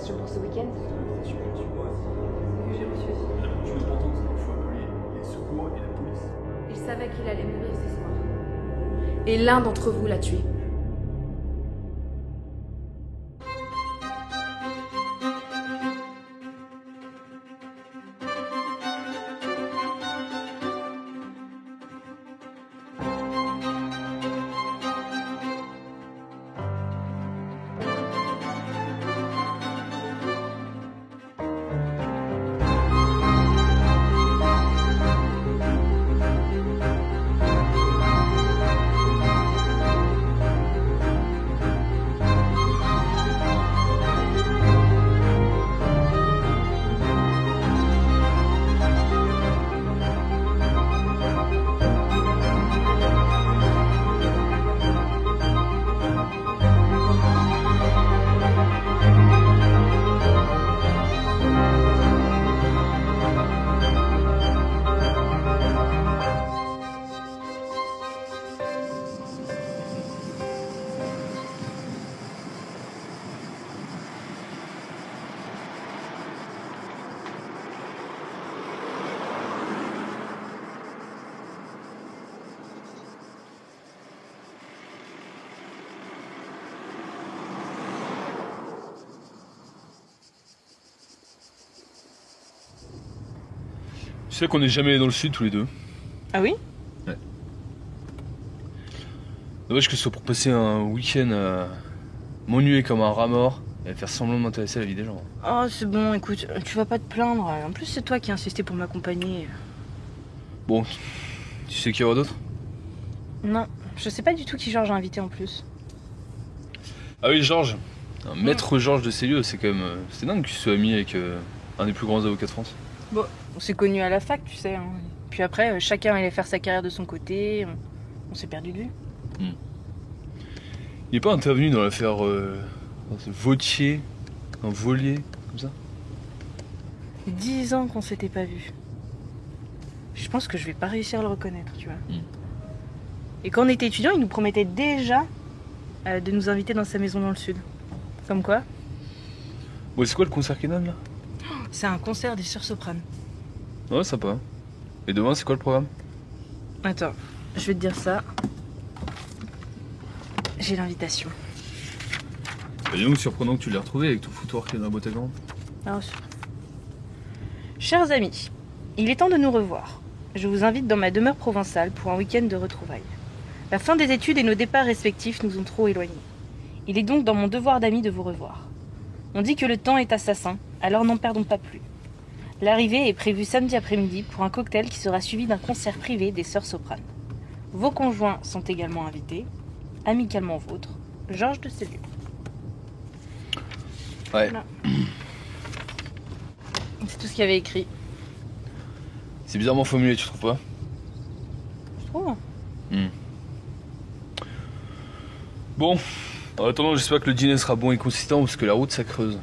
cherche pour ce week-end? C'est une information moi aussi. Que j'ai reçu aussi. La plus importante, c'est qu'il faut appeler les secours et la police. Il savait qu'il allait mourir ce soir. Et l'un d'entre vous l'a tué. Tu sais qu'on n'est jamais allés dans le sud tous les deux. Ah oui? Ouais. Dommage que ce soit pour passer un week-end à m'ennuyer comme un rat mort et à faire semblant de m'intéresser à la vie des gens. Oh, c'est bon, écoute, tu vas pas te plaindre. En plus, c'est toi qui as insisté pour m'accompagner. Bon, tu sais qui y aura d'autre? Non, je sais pas du tout qui Georges a invité en plus. Ah oui, Georges. Un maître Georges de Célieu, c'est quand même... C'est dingue que tu sois ami avec un des plus grands avocats de France. Bon, on s'est connus à la fac, tu sais. Hein. Puis après, chacun allait faire sa carrière de son côté. On s'est perdu de vue. Il n'est pas intervenu dans l'affaire Vautier, un Volier, comme ça? 10 ans qu'on s'était pas vus. Je pense que je vais pas réussir à le reconnaître, tu vois. Et quand on était étudiants, il nous promettait déjà de nous inviter dans sa maison dans le sud. Comme quoi? Bon, c'est quoi le concert qu'il donne là? C'est un concert des Sœurs Sopranes. Ouais, sympa. Et demain, c'est quoi le programme? Attends, je vais te dire ça. J'ai l'invitation. Bah, dis donc, surprenant que tu l'aies retrouvé avec tout le foutoir qu'il y a dans la boîte à gants. Alors, chers amis, il est temps de nous revoir. Je vous invite dans ma demeure provençale pour un week-end de retrouvailles. La fin des études et nos départs respectifs nous ont trop éloignés. Il est donc dans mon devoir d'ami de vous revoir. On dit que le temps est assassin, alors n'en perdons pas plus. L'arrivée est prévue samedi après-midi pour un cocktail qui sera suivi d'un concert privé des Sœurs Sopranes. Vos conjoints sont également invités. Amicalement vôtre, Georges de Célieu. Ouais. Voilà. C'est tout ce qu'il y avait écrit. C'est bizarrement formulé, tu trouves pas? Je trouve. Bon, en attendant, j'espère que le dîner sera bon et consistant parce que la route ça creuse.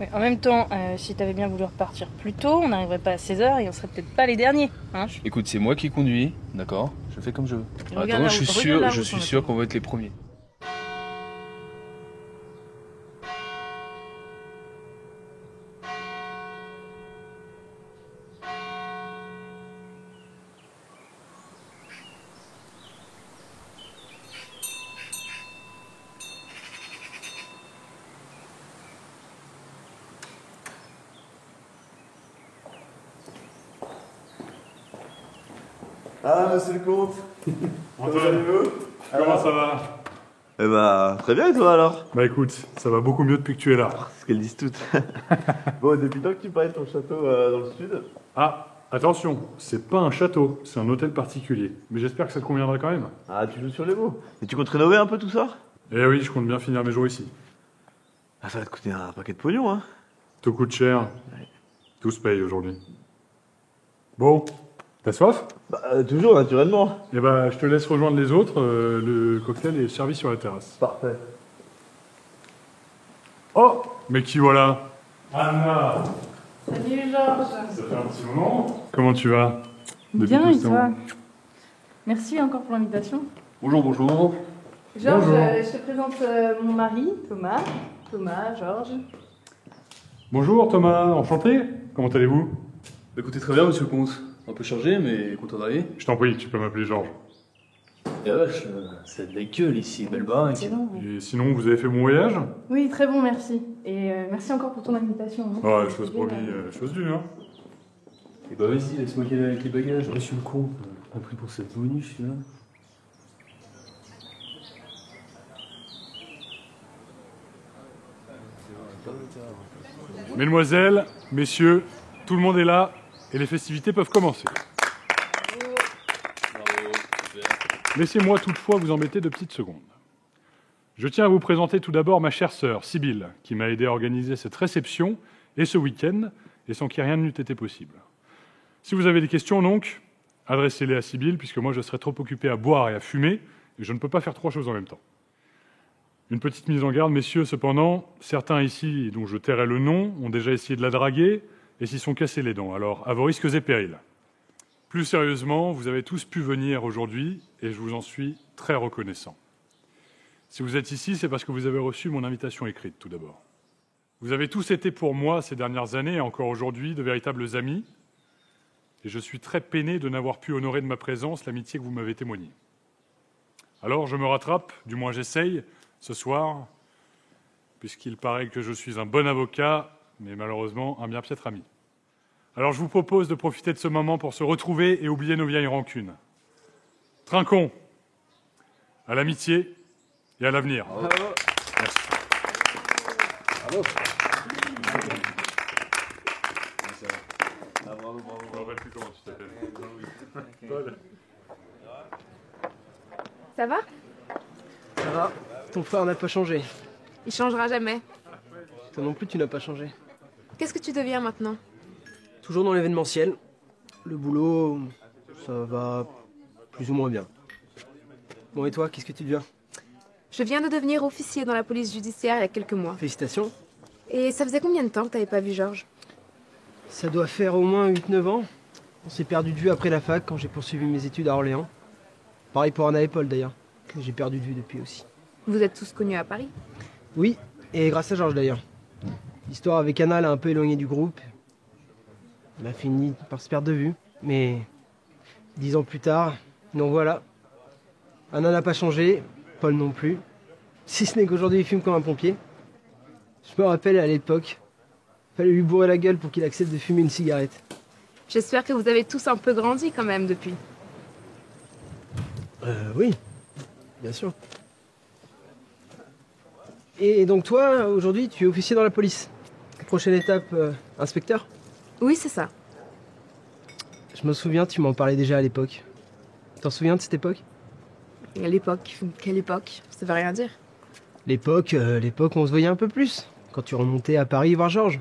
Ouais, en même temps, si t'avais bien voulu repartir plus tôt, on n'arriverait pas à 16h et on serait peut-être pas les derniers. Hein. Écoute, c'est moi qui conduis, d'accord? Je fais comme je veux. En Regarde attendant, la je route, suis regarde la sûr, route, on va sûr qu'on va être les premiers. Ah, monsieur le comte. Antoine, comment ça va? Eh bah, très bien et toi alors? Bah écoute, ça va beaucoup mieux depuis que tu es là. C'est ce qu'elles disent toutes. Bon, depuis quand que tu parlais de ton château dans le sud? Ah, attention, c'est pas un château, c'est un hôtel particulier. Mais j'espère que ça te conviendra quand même. Ah, tu joues sur les mots. Et tu comptes rénover un peu tout ça? Eh oui, je compte bien finir mes jours ici. Ah, ça va te coûter un paquet de pognon, hein. Tout coûte cher. Tout se paye aujourd'hui. Bon, t'as soif? Bah, toujours, naturellement. Eh bah, je te laisse rejoindre les autres. Le cocktail est servi sur la terrasse. Parfait. Oh, mais qui voilà? Anna! Salut Georges. Ça fait un petit moment. Comment tu vas? Bien Depuis et tout ce toi? temps. Merci encore pour l'invitation. Bonjour, bonjour. Georges, Bonjour. je te présente mon mari, Thomas. Thomas, Georges. Bonjour Thomas, enchanté. Comment allez-vous? Bah écoutez, très bien, monsieur le comte. Un peu chargé, mais content d'arriver. Je t'en prie, tu peux m'appeler Georges. Et vache, c'est de la gueule ici, belle baraque. Et sinon, vous avez fait bon voyage? Oui, très bon, merci. Et merci encore pour ton invitation. Hein. Ouais, chose promis, chose due, hein. Et bah vas-y, laisse-moi y aller avec les bagages. Je suis le con, pas pris pour cette bonus, là. Mesdemoiselles, messieurs, tout le monde est là et les festivités peuvent commencer. Laissez-moi toutefois vous embêter 2 petites secondes. Je tiens à vous présenter tout d'abord ma chère sœur, Sibylle, qui m'a aidé à organiser cette réception et ce week-end, et sans qui rien n'eût été possible. Si vous avez des questions, donc, adressez-les à Sibylle, puisque moi je serai trop occupé à boire et à fumer, et je ne peux pas faire 3 choses en même temps. Une petite mise en garde, messieurs, cependant, certains ici, dont je tairai le nom, ont déjà essayé de la draguer et s'y sont cassés les dents, alors à vos risques et périls. Plus sérieusement, vous avez tous pu venir aujourd'hui, et je vous en suis très reconnaissant. Si vous êtes ici, c'est parce que vous avez reçu mon invitation écrite, tout d'abord. Vous avez tous été pour moi, ces dernières années, et encore aujourd'hui, de véritables amis, et je suis très peiné de n'avoir pu honorer de ma présence l'amitié que vous m'avez témoignée. Alors, je me rattrape, du moins j'essaye, ce soir, puisqu'il paraît que je suis un bon avocat, mais malheureusement un bien piètre ami. Alors je vous propose de profiter de ce moment pour se retrouver et oublier nos vieilles rancunes. Trinquons à l'amitié et à l'avenir. Merci. Bravo. Bravo. Je me rappelle plus comment tu t'appelles. Paul. Ça va? Ça va, ton frère n'a pas changé. Il changera jamais. Toi non plus, tu n'as pas changé. Qu'est-ce que tu deviens maintenant? Toujours dans l'événementiel. Le boulot, ça va plus ou moins bien. Bon, et toi, qu'est-ce que tu deviens? Je viens de devenir officier dans la police judiciaire il y a quelques mois. Félicitations. Et ça faisait combien de temps que t'avais pas vu Georges? Ça doit faire au moins 8-9 ans. On s'est perdu de vue après la fac quand j'ai poursuivi mes études à Orléans. Pareil pour Anna et Paul d'ailleurs, que j'ai perdu de vue depuis aussi. Vous êtes tous connus à Paris? Oui, et grâce à Georges d'ailleurs. L'histoire avec Anna l'a un peu éloigné du groupe. Elle a fini par se perdre de vue. Mais 10 ans plus tard, nous voilà. Anna n'a pas changé, Paul non plus. Si ce n'est qu'aujourd'hui il fume comme un pompier. Je me rappelle à l'époque, fallait lui bourrer la gueule pour qu'il accepte de fumer une cigarette. J'espère que vous avez tous un peu grandi quand même depuis. Oui, bien sûr. Et donc toi, aujourd'hui, tu es officier dans la police. Prochaine étape, inspecteur? Oui, c'est ça. Je me souviens, tu m'en parlais déjà à l'époque. T'en souviens de cette époque? À l'époque. Quelle époque? Ça veut rien dire. L'époque où on se voyait un peu plus. Quand tu remontais à Paris voir Georges.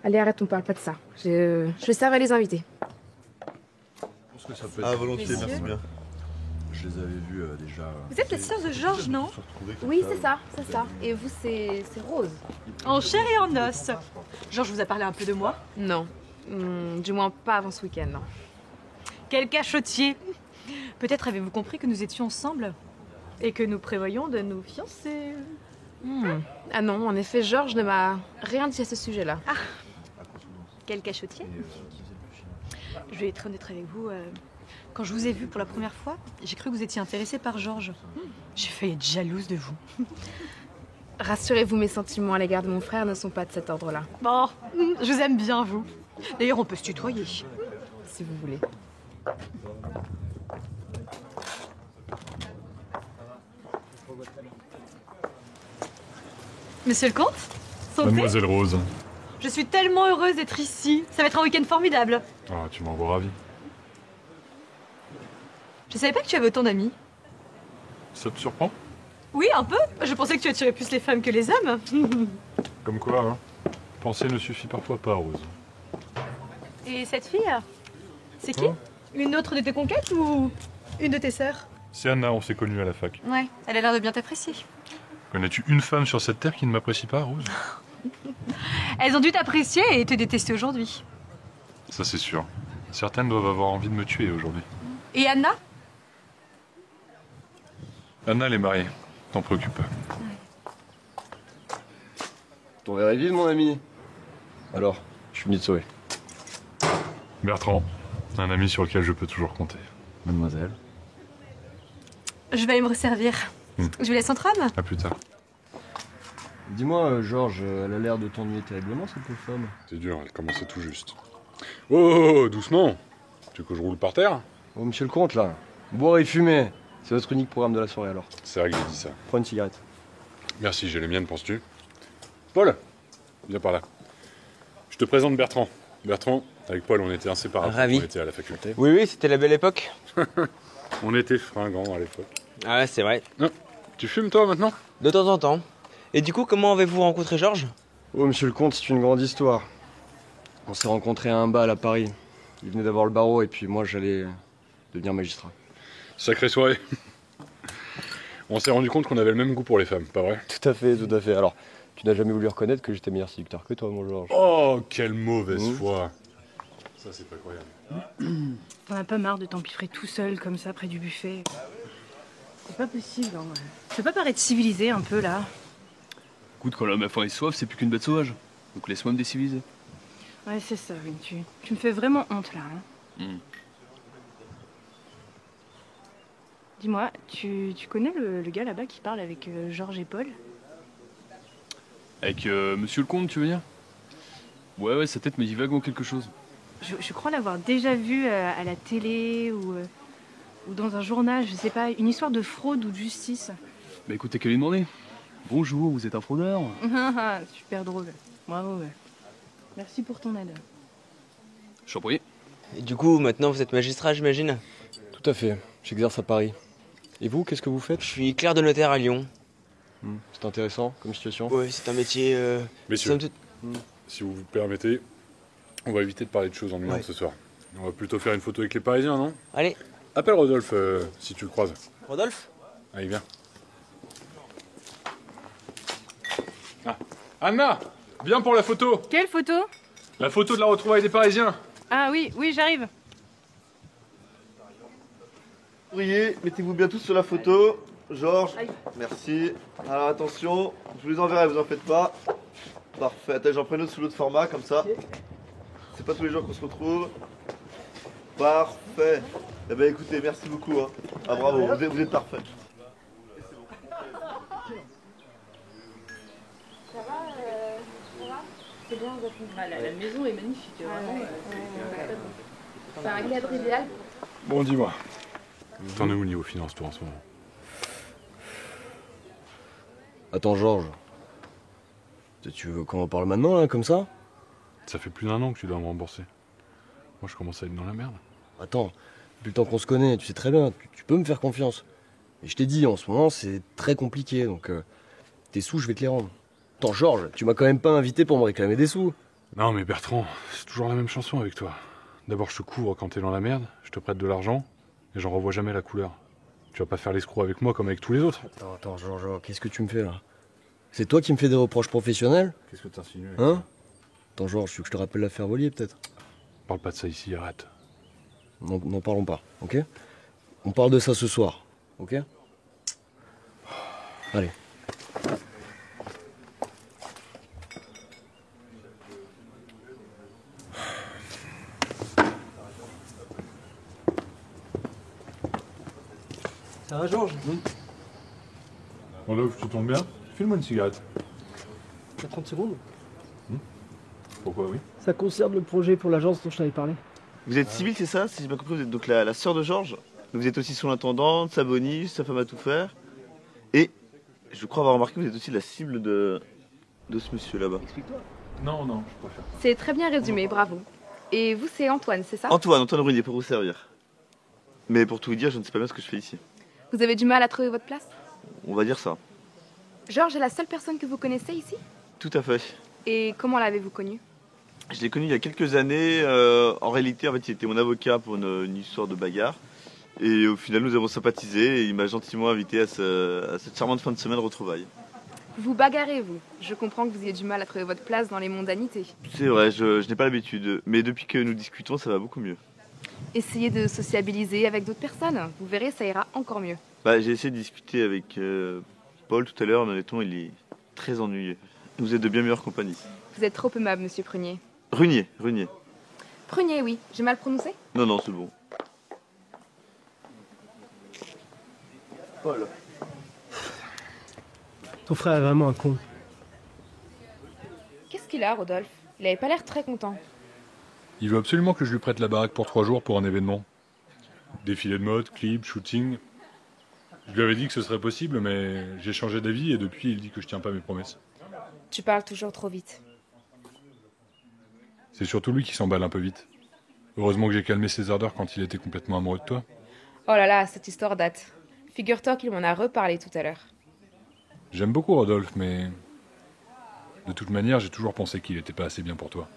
Allez, arrête, on parle pas de ça. Je servais les invités. Ah, volontiers, merci bien. Je les avais vus déjà. Vous êtes la sœur de Georges, non? Oui, c'est ça. Et vous, c'est Rose. En chair et en os. Georges vous a parlé un peu de moi? Non. Du moins pas avant ce week-end, non. Quel cachotier! Peut-être avez-vous compris que nous étions ensemble et que nous prévoyons de nous fiancer. Ah non, en effet, Georges ne m'a rien dit à ce sujet-là. Ah. Quel cachotier! Je vais être honnête avec vous. Quand je vous ai vu pour la première fois, j'ai cru que vous étiez intéressée par Georges. J'ai failli être jalouse de vous. Rassurez-vous, mes sentiments à l'égard de mon frère ne sont pas de cet ordre-là. Bon, je vous aime bien, vous. D'ailleurs, on peut se tutoyer. Si vous voulez. Monsieur le comte, santé. Mademoiselle Rose. Je suis tellement heureuse d'être ici. Ça va être un week-end formidable. Ah, tu m'en vois ravi. Je savais pas que tu avais autant d'amis. Ça te surprend? Oui, un peu. Je pensais que tu attirais plus les femmes que les hommes. Comme quoi, hein. Penser ne suffit parfois pas, Rose. Et cette fille, c'est qui? Une autre de tes conquêtes ou une de tes sœurs? C'est Anna, on s'est connus à la fac. Ouais, elle a l'air de bien t'apprécier. Connais-tu une femme sur cette terre qui ne m'apprécie pas, Rose? Elles ont dû t'apprécier et te détester aujourd'hui. Ça, c'est sûr. Certaines doivent avoir envie de me tuer aujourd'hui. Et Anna? Anna, elle est mariée. T'en préoccupe pas. Ton verre est vide, mon ami. Alors, je suis venu te sauver. Bertrand, un ami sur lequel je peux toujours compter. Mademoiselle. Je vais aller me resservir. Je vous laisse entre hommes. À plus tard. Dis-moi, Georges, elle a l'air de t'ennuyer terriblement, cette pauvre femme. C'est dur, elle commençait tout juste. Oh, doucement. Tu veux que je roule par terre? Oh, monsieur le comte, là. Boire et fumer. C'est votre unique programme de la soirée, alors. C'est vrai que j'ai dit ça. Prends une cigarette. Merci, j'ai les miennes, penses-tu? Paul, viens par là. Je te présente Bertrand. Bertrand, avec Paul, on était inséparables. Ravi. On était à la faculté. Oui, c'était la belle époque. On était fringants à l'époque. Ah ouais, c'est vrai. Non. Tu fumes, toi, maintenant? De temps en temps. Et du coup, comment avez-vous rencontré Georges? Oh, monsieur le comte, c'est une grande histoire. On s'est rencontrés à un bal à Paris. Il venait d'avoir le barreau et puis moi, j'allais devenir magistrat. Sacrée soirée. On s'est rendu compte qu'on avait le même goût pour les femmes, pas vrai? Tout à fait, tout à fait. Alors, tu n'as jamais voulu reconnaître que j'étais meilleur séducteur que toi, mon Georges. Oh, quelle mauvaise foi. Ça, c'est pas croyable. T'en as pas marre de t'empiffrer tout seul comme ça près du buffet? C'est pas possible, hein. Tu peux pas paraître civilisé un peu là? Écoute, quand l'homme a faim et soif, c'est plus qu'une bête sauvage. Donc laisse-moi me déciviliser. Ouais, c'est ça, oui. Tu me fais vraiment honte là. Hein. Dis-moi, tu connais le gars là-bas qui parle avec Georges et Paul? Avec monsieur le comte, tu veux dire? Ouais, sa tête me dit vaguement quelque chose. Je crois l'avoir déjà vu à la télé ou dans un journal, je sais pas, une histoire de fraude ou de justice. Bah écoute, t'as qu'à lui demander. Bonjour, vous êtes un fraudeur? Super drôle. Bravo. Ouais. Merci pour ton aide. Je t'en prie. Et du coup, maintenant, vous êtes magistrat, j'imagine? Tout à fait. J'exerce à Paris. Et vous, qu'est-ce que vous faites? Je suis clerc de notaire à Lyon. C'est intéressant comme situation. Oui, c'est un métier... Messieurs, si vous vous permettez, on va éviter de parler de choses ennuyantes ce soir. On va plutôt faire une photo avec les Parisiens, non? Allez. Appelle Rodolphe si tu le croises. Rodolphe? Allez, viens. Ah. Anna, viens pour la photo. Quelle photo? La photo de la retrouvaille des Parisiens. Ah oui, j'arrive. Ouvriers, mettez-vous bien tous sur la photo. Georges, merci. Alors attention, je vous les enverrai, vous en faites pas. Parfait, attends, j'en prends une autre sous l'autre format, comme ça. C'est pas tous les jours qu'on se retrouve. Parfait. Eh ben écoutez, merci beaucoup. Hein. Ah bravo, vous êtes parfait. Ça va? C'est bien, vous êtes... La maison est magnifique, vraiment. C'est un cadre idéal. Bon, dis-moi. T'en es où niveau finance, toi, en ce moment? Attends, Georges. Tu veux qu'on en parle maintenant, là, comme ça? Ça fait plus d'1 an que tu dois me rembourser. Moi, je commence à être dans la merde. Attends, depuis le temps qu'on se connaît, tu sais très bien, tu peux me faire confiance. Et je t'ai dit, en ce moment, c'est très compliqué, donc tes sous, je vais te les rendre. Attends, Georges, tu m'as quand même pas invité pour me réclamer des sous. Non, mais Bertrand, c'est toujours la même chanson avec toi. D'abord, je te couvre quand t'es dans la merde, je te prête de l'argent, et j'en revois jamais la couleur. Tu vas pas faire l'escroc avec moi comme avec tous les autres. Attends, Georges, qu'est-ce que tu me fais, là? C'est toi qui me fais des reproches professionnels? Qu'est-ce que t'insinues? Hein? Attends, Georges, tu veux que je te rappelle l'affaire Volier, peut-être? Parle pas de ça ici, arrête. N'en parlons pas, ok? On parle de ça ce soir, ok? Allez. Ça va, Georges? Rodolphe, tu tombes bien? File-moi une cigarette. T'as 30 secondes? Pourquoi oui? Ça concerne le projet pour l'agence dont je t'avais parlé. Vous êtes civil, c'est ça? Si j'ai bien compris, vous êtes donc la sœur de Georges. Vous êtes aussi son intendante, sa bonisse, sa femme à tout faire. Et je crois avoir remarqué que vous êtes aussi la cible de ce monsieur là-bas. Explique-toi. Non, je préfère. C'est très bien résumé, bravo. Et vous, c'est Antoine, c'est ça? Antoine Brunier, pour vous servir. Mais pour tout vous dire, je ne sais pas bien ce que je fais ici. Vous avez du mal à trouver votre place? On va dire ça. Georges est la seule personne que vous connaissez ici? Tout à fait. Et comment l'avez-vous connu? Je l'ai connu il y a quelques années. En réalité, en fait, il était mon avocat pour une histoire de bagarre. Et au final, nous avons sympathisé et il m'a gentiment invité à cette charmante fin de semaine retrouvailles. Vous vous bagarrez, vous. Je comprends que vous ayez du mal à trouver votre place dans les mondanités. C'est vrai, je n'ai pas l'habitude. Mais depuis que nous discutons, ça va beaucoup mieux. Essayez de sociabiliser avec d'autres personnes. Vous verrez, ça ira encore mieux. J'ai essayé de discuter avec Paul tout à l'heure, mais honnêtement, il est très ennuyeux. Vous êtes de bien meilleure compagnie. Vous êtes trop aimable, monsieur Prunier. Runier. Prunier, oui. J'ai mal prononcé? Non, c'est bon. Paul. Ton frère est vraiment un con. Qu'est-ce qu'il a, Rodolphe? Il avait pas l'air très content. Il veut absolument que je lui prête la baraque pour 3 jours pour un événement. Défilé de mode, clip, shooting. Je lui avais dit que ce serait possible, mais j'ai changé d'avis et depuis, il dit que je tiens pas mes promesses. Tu parles toujours trop vite. C'est surtout lui qui s'emballe un peu vite. Heureusement que j'ai calmé ses ardeurs quand il était complètement amoureux de toi. Oh là là, cette histoire date. Figure-toi qu'il m'en a reparlé tout à l'heure. J'aime beaucoup Rodolphe, mais... De toute manière, j'ai toujours pensé qu'il était pas assez bien pour toi.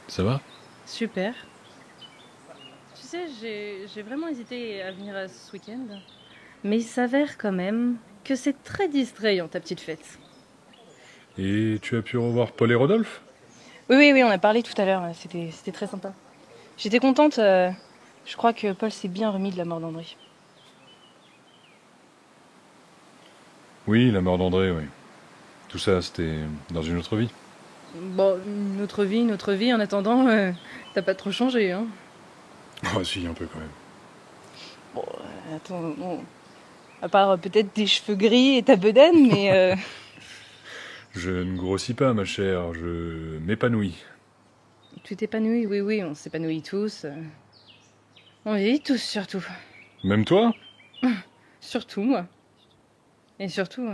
Ça va? Super. Tu sais, j'ai vraiment hésité à venir à ce week-end. Mais il s'avère quand même que c'est très distrayant ta petite fête. Et tu as pu revoir Paul et Rodolphe? Oui, on a parlé tout à l'heure. C'était très sympa. J'étais contente. Je crois que Paul s'est bien remis de la mort d'André. Oui, la mort d'André, oui. Tout ça, c'était dans une autre vie. Bon, notre vie, en attendant, t'as pas trop changé, hein. Oh si, un peu quand même. Bon, attends, bon. À part peut-être tes cheveux gris et ta bedaine, mais... Je ne grossis pas, ma chère, je m'épanouis. Tu t'épanouis, oui, on s'épanouit tous. On vieillit tous, surtout. Même toi? Surtout, moi. Et surtout,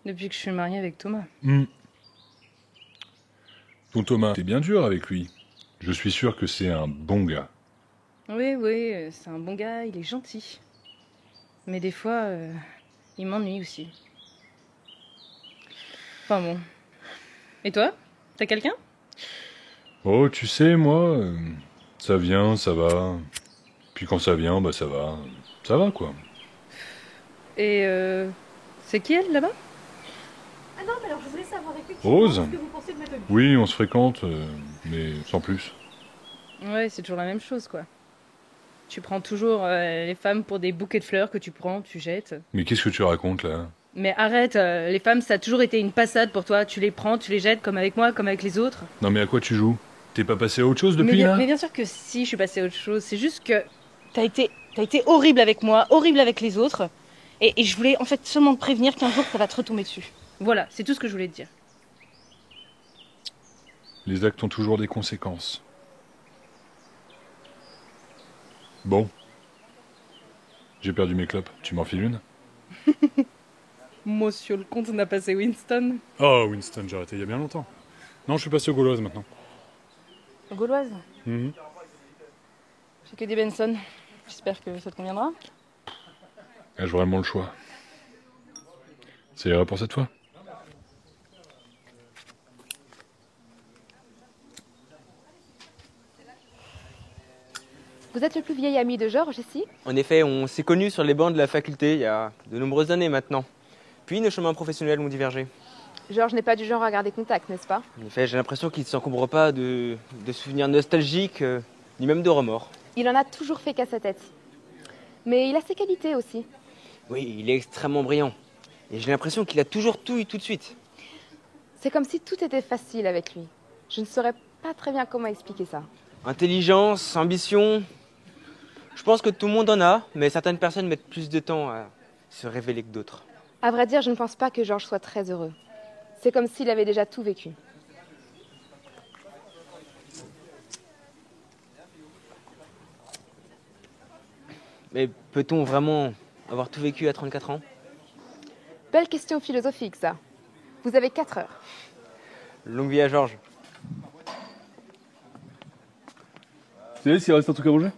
depuis que je suis mariée avec Thomas. Ton Thomas, t'es bien dur avec lui. Je suis sûr que c'est un bon gars. Oui, c'est un bon gars, il est gentil. Mais des fois, il m'ennuie aussi. Enfin bon. Et toi? T'as quelqu'un? Oh, tu sais, moi, ça vient, ça va. Puis quand ça vient, bah ça va. Ça va, quoi. Et c'est qui elle, là-bas? Ah non, mais alors je voulais savoir Rose? ce que vous pensez de ma tenue. Oui, on se fréquente, mais sans plus. Ouais, c'est toujours la même chose, quoi. Tu prends toujours les femmes pour des bouquets de fleurs que tu prends, tu jettes. Mais qu'est-ce que tu racontes, là? Mais arrête, les femmes, ça a toujours été une passade pour toi. Tu les prends, tu les jettes, comme avec moi, comme avec les autres. Non, mais à quoi tu joues? T'es pas passé à autre chose depuis, là? Mais bien sûr que si, je suis passée à autre chose. C'est juste que t'as été horrible avec moi, horrible avec les autres. Et je voulais en fait seulement te prévenir qu'un jour, ça va te retomber dessus. Voilà, c'est tout ce que je voulais te dire. Les actes ont toujours des conséquences. Bon. J'ai perdu mes clopes. Tu m'en files une? Monsieur le comte n'a passé Winston. Oh, Winston, j'ai arrêté il y a bien longtemps. Non, je suis passé aux Gauloises maintenant. Gauloise? J'ai que des Benson. J'espère que ça te conviendra. Ai-je vraiment le choix? Ça ira pour cette fois? Vous êtes le plus vieil ami de Georges ici? En effet, on s'est connus sur les bancs de la faculté il y a de nombreuses années maintenant. Puis nos chemins professionnels ont divergé. Georges n'est pas du genre à garder contact, n'est-ce pas? En effet, j'ai l'impression qu'il ne s'encombre pas de souvenirs nostalgiques, ni même de remords. Il en a toujours fait qu'à sa tête. Mais il a ses qualités aussi. Oui, il est extrêmement brillant. Et j'ai l'impression qu'il a toujours tout eu tout de suite. C'est comme si tout était facile avec lui. Je ne saurais pas très bien comment expliquer ça. Intelligence, ambition... Je pense que tout le monde en a, mais certaines personnes mettent plus de temps à se révéler que d'autres. À vrai dire, je ne pense pas que Georges soit très heureux. C'est comme s'il avait déjà tout vécu. Mais peut-on vraiment avoir tout vécu à 34 ans? Belle question philosophique, ça. Vous avez 4 heures. Longue vie à Georges. Vous savez s'il reste un truc à manger?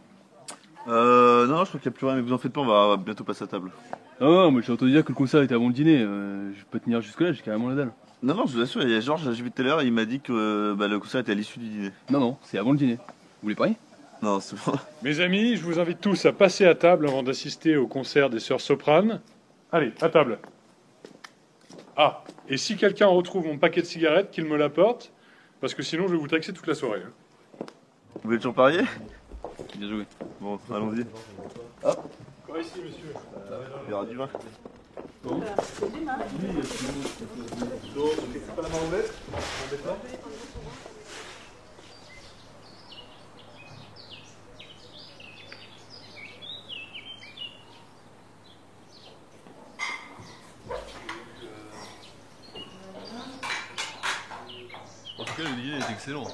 Non, je crois qu'il n'y a plus rien, mais vous en faites pas, on va bientôt passer à table. Ah non, mais j'ai entendu dire que le concert était avant le dîner. Je vais pas tenir jusque là, j'ai carrément la dalle. Non, non, je vous assure, il y a Georges, j'ai vu tout à l'heure, il m'a dit que le concert était à l'issue du dîner. Non, non, c'est avant le dîner. Vous voulez parier? Non, c'est bon. Mes amis, je vous invite tous à passer à table avant d'assister au concert des Sœurs Sopranes. Allez, à table. Ah, et si quelqu'un retrouve mon paquet de cigarettes, qu'il me l'apporte, parce que sinon je vais vous taxer toute la soirée. Vous voulez toujours parier? Bien joué. Bon, allons-y. Hop. Quoi ici, monsieur? Il y aura du vin. Bon. C'est pas la main ouverte? En tout cas, le dîner est excellent.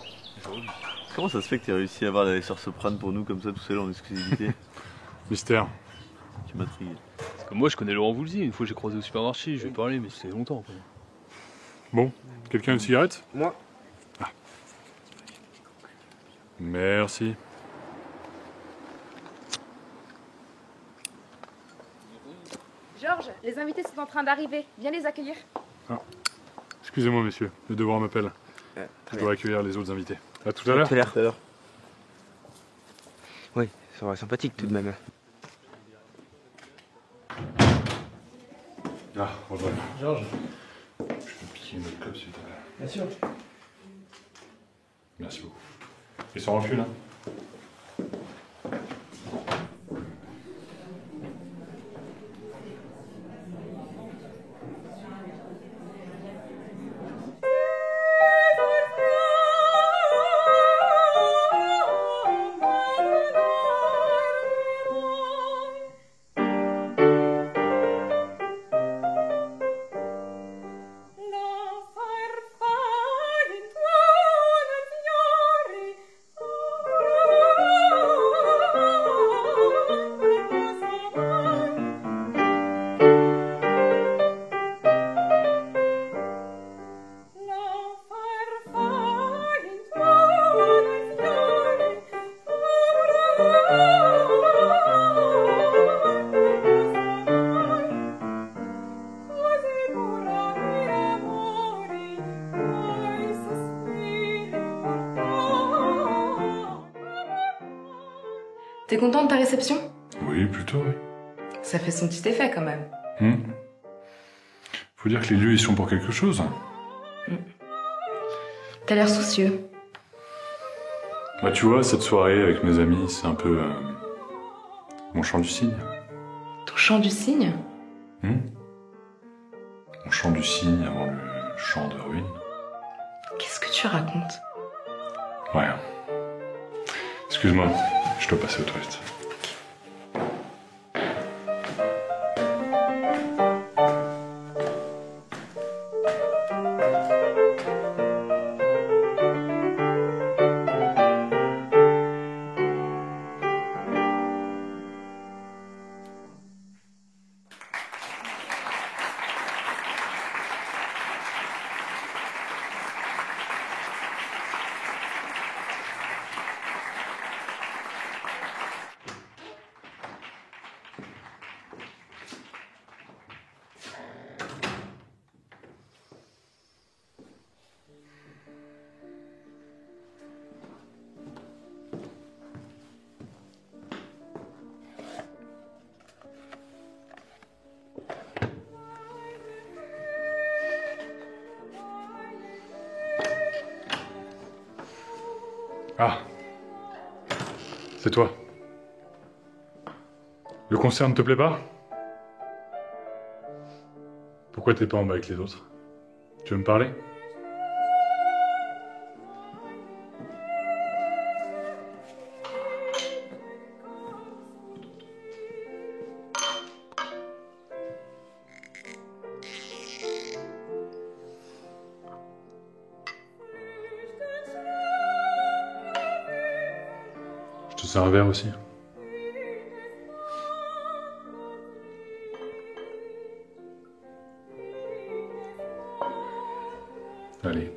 Comment ça se fait que tu as réussi à avoir les Sœurs Sopranes pour nous comme ça tout seul en exclusivité? Mystère. Tu m'intrigues. Parce que moi, je connais Laurent Voulzy. Une fois, j'ai croisé au supermarché. Je lui ai parlé, mais c'était longtemps. Quoi. Bon, quelqu'un a une cigarette? Moi. Ah. Merci. Georges, les invités sont en train d'arriver. Viens les accueillir. Ah. Excusez-moi, messieurs, le devoir m'appelle. Je dois accueillir les autres invités. À tout à l'heure. Tout à l'heure. Oui, ça va sympathique tout de même. Ah, Audrey. Georges. Je peux piquer une autre clope, s'il te plaît. Bien sûr. Merci beaucoup. Et sans recul, hein? T'es content de ta réception? Oui, plutôt, oui. Ça fait son petit effet quand même. Faut dire que les lieux y sont pour quelque chose. T'as l'air soucieux. Bah, tu vois, cette soirée avec mes amis, c'est un peu mon chant du cygne. Ton chant du cygne? Mon chant du cygne avant le chant de ruine. Qu'est-ce que tu racontes? Rien. Excuse-moi, je dois passer aux toilettes. Ah, c'est toi. Le concert ne te plaît pas? Pourquoi t'es pas en bas avec les autres? Tu veux me parler? Je te sers un verre aussi. Allez.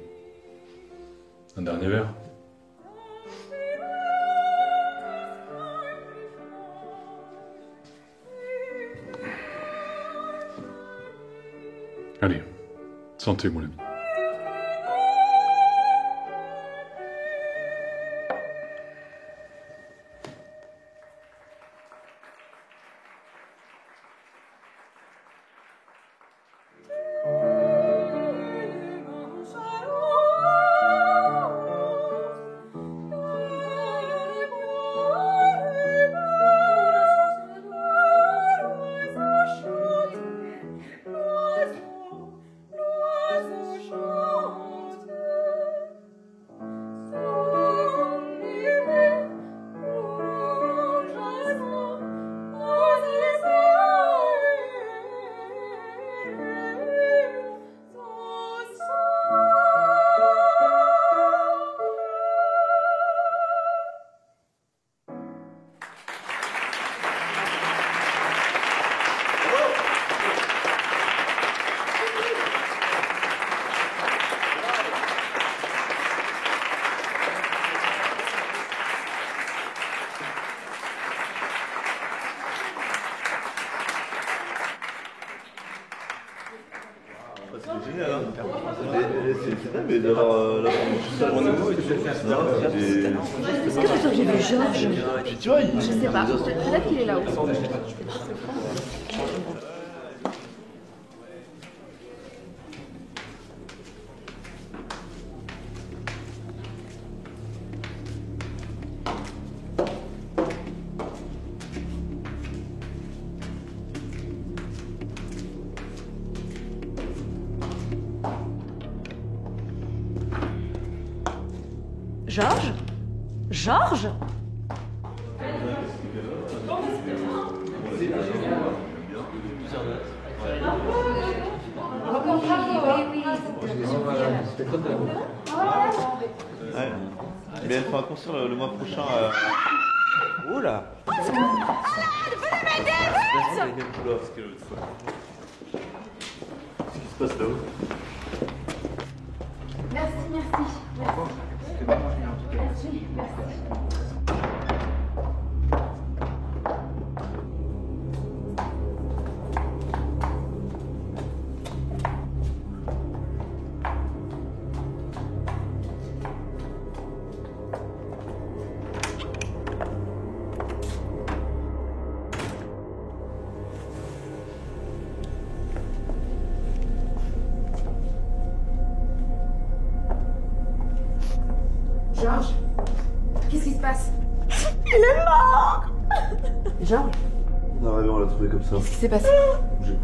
Un dernier verre. Allez. Santé, mon ami. génial, hein. C'est dingue d'avoir la Est-ce que vous auriez vu Georges? Tu vois, Je sais pas. Peut-être qu'il est là-haut. Georges? Georges? Ouais. Mais elle fait un concert le mois prochain. Oula! Qu'est-ce qui se passe là-haut? Merci, merci. Merci, merci. Georges, qu'est-ce qui se passe? Il est mort! Georges, Non, mais on l'a trouvé comme ça. qu'est-ce qui s'est passé? J'ai plus.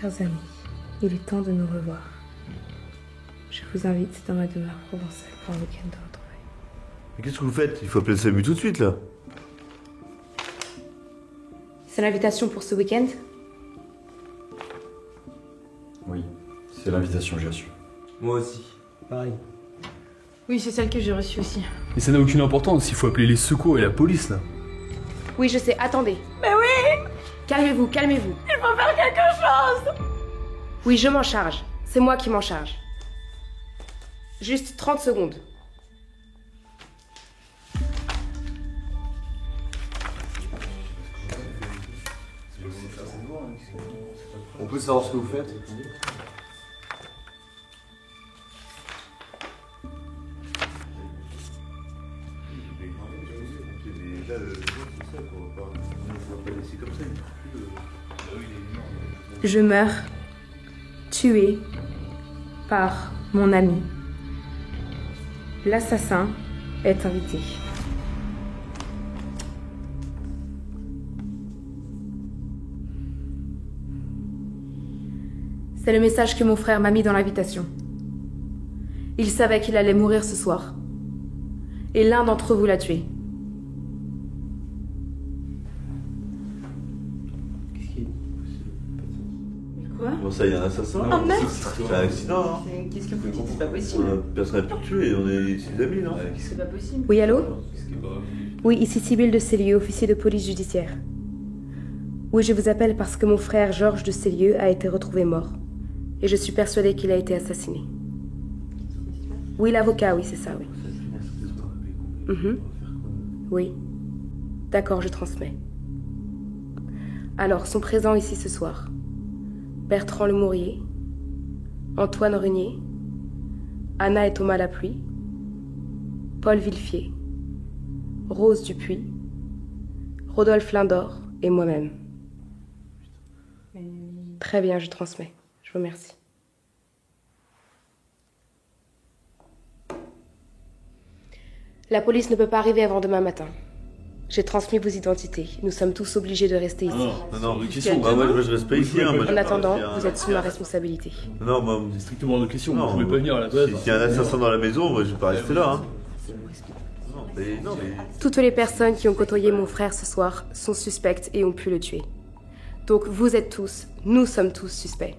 Chers amis, il est temps de nous revoir. Je vous invite dans ma demeure provençale pour un week-end de retrouvailles. Mais qu'est-ce que vous faites? Il faut appeler le SAMU tout de suite là. C'est l'invitation pour ce week-end? Oui, c'est l'invitation que j'ai reçue. Moi aussi. Pareil. Oui, c'est celle que j'ai reçue aussi. Mais ça n'a aucune importance, il faut appeler les secours et la police là. Oui, je sais, attendez. Mais oui! Calmez-vous, calmez-vous. Il faut faire quelque chose! Oui, je m'en charge. C'est moi qui m'en charge. Juste 30 secondes. On peut savoir ce que vous faites? Je meurs tué par mon ami. L'assassin est invité. C'est le message que mon frère m'a mis dans l'invitation. Il savait qu'il allait mourir ce soir. Et l'un d'entre vous l'a tué. Quoi? Bon, ça, il y a un assassin. Oh merde! C'est un accident, hein. Qu'est-ce que vous dites? C'est pas possible. Personne n'a pu le tuer, on est ici des amis, non? C'est pas possible. Oui, allô? Oui, ici Sibylle de Célieu, officier de police judiciaire. Oui, je vous appelle parce que mon frère Georges de Célieu a été retrouvé mort. Et je suis persuadée qu'il a été assassiné. Oui, l'avocat, oui, c'est ça, oui. Oui. D'accord, je transmets. Alors, sont présents ici ce soir Bertrand Lemourier, Antoine Renier, Anna et Thomas Lapluie, Paul Villefier, Rose Dupuis, Rodolphe Lindor et moi-même. Très bien, je transmets. Je vous remercie. La police ne peut pas arriver avant demain matin. J'ai transmis vos identités. Nous sommes tous obligés de rester ici. Non, moi, je reste pas ici. En attendant, vous êtes sous ma responsabilité. Non, moi, C'est strictement hors de question, vous pouvez pas venir à la base. s'il y a un assassin dans la maison, moi, je vais pas rester là. Non, mais... Toutes les personnes qui ont côtoyé mon frère ce soir sont suspectes et ont pu le tuer. Donc vous êtes tous, nous sommes tous suspects.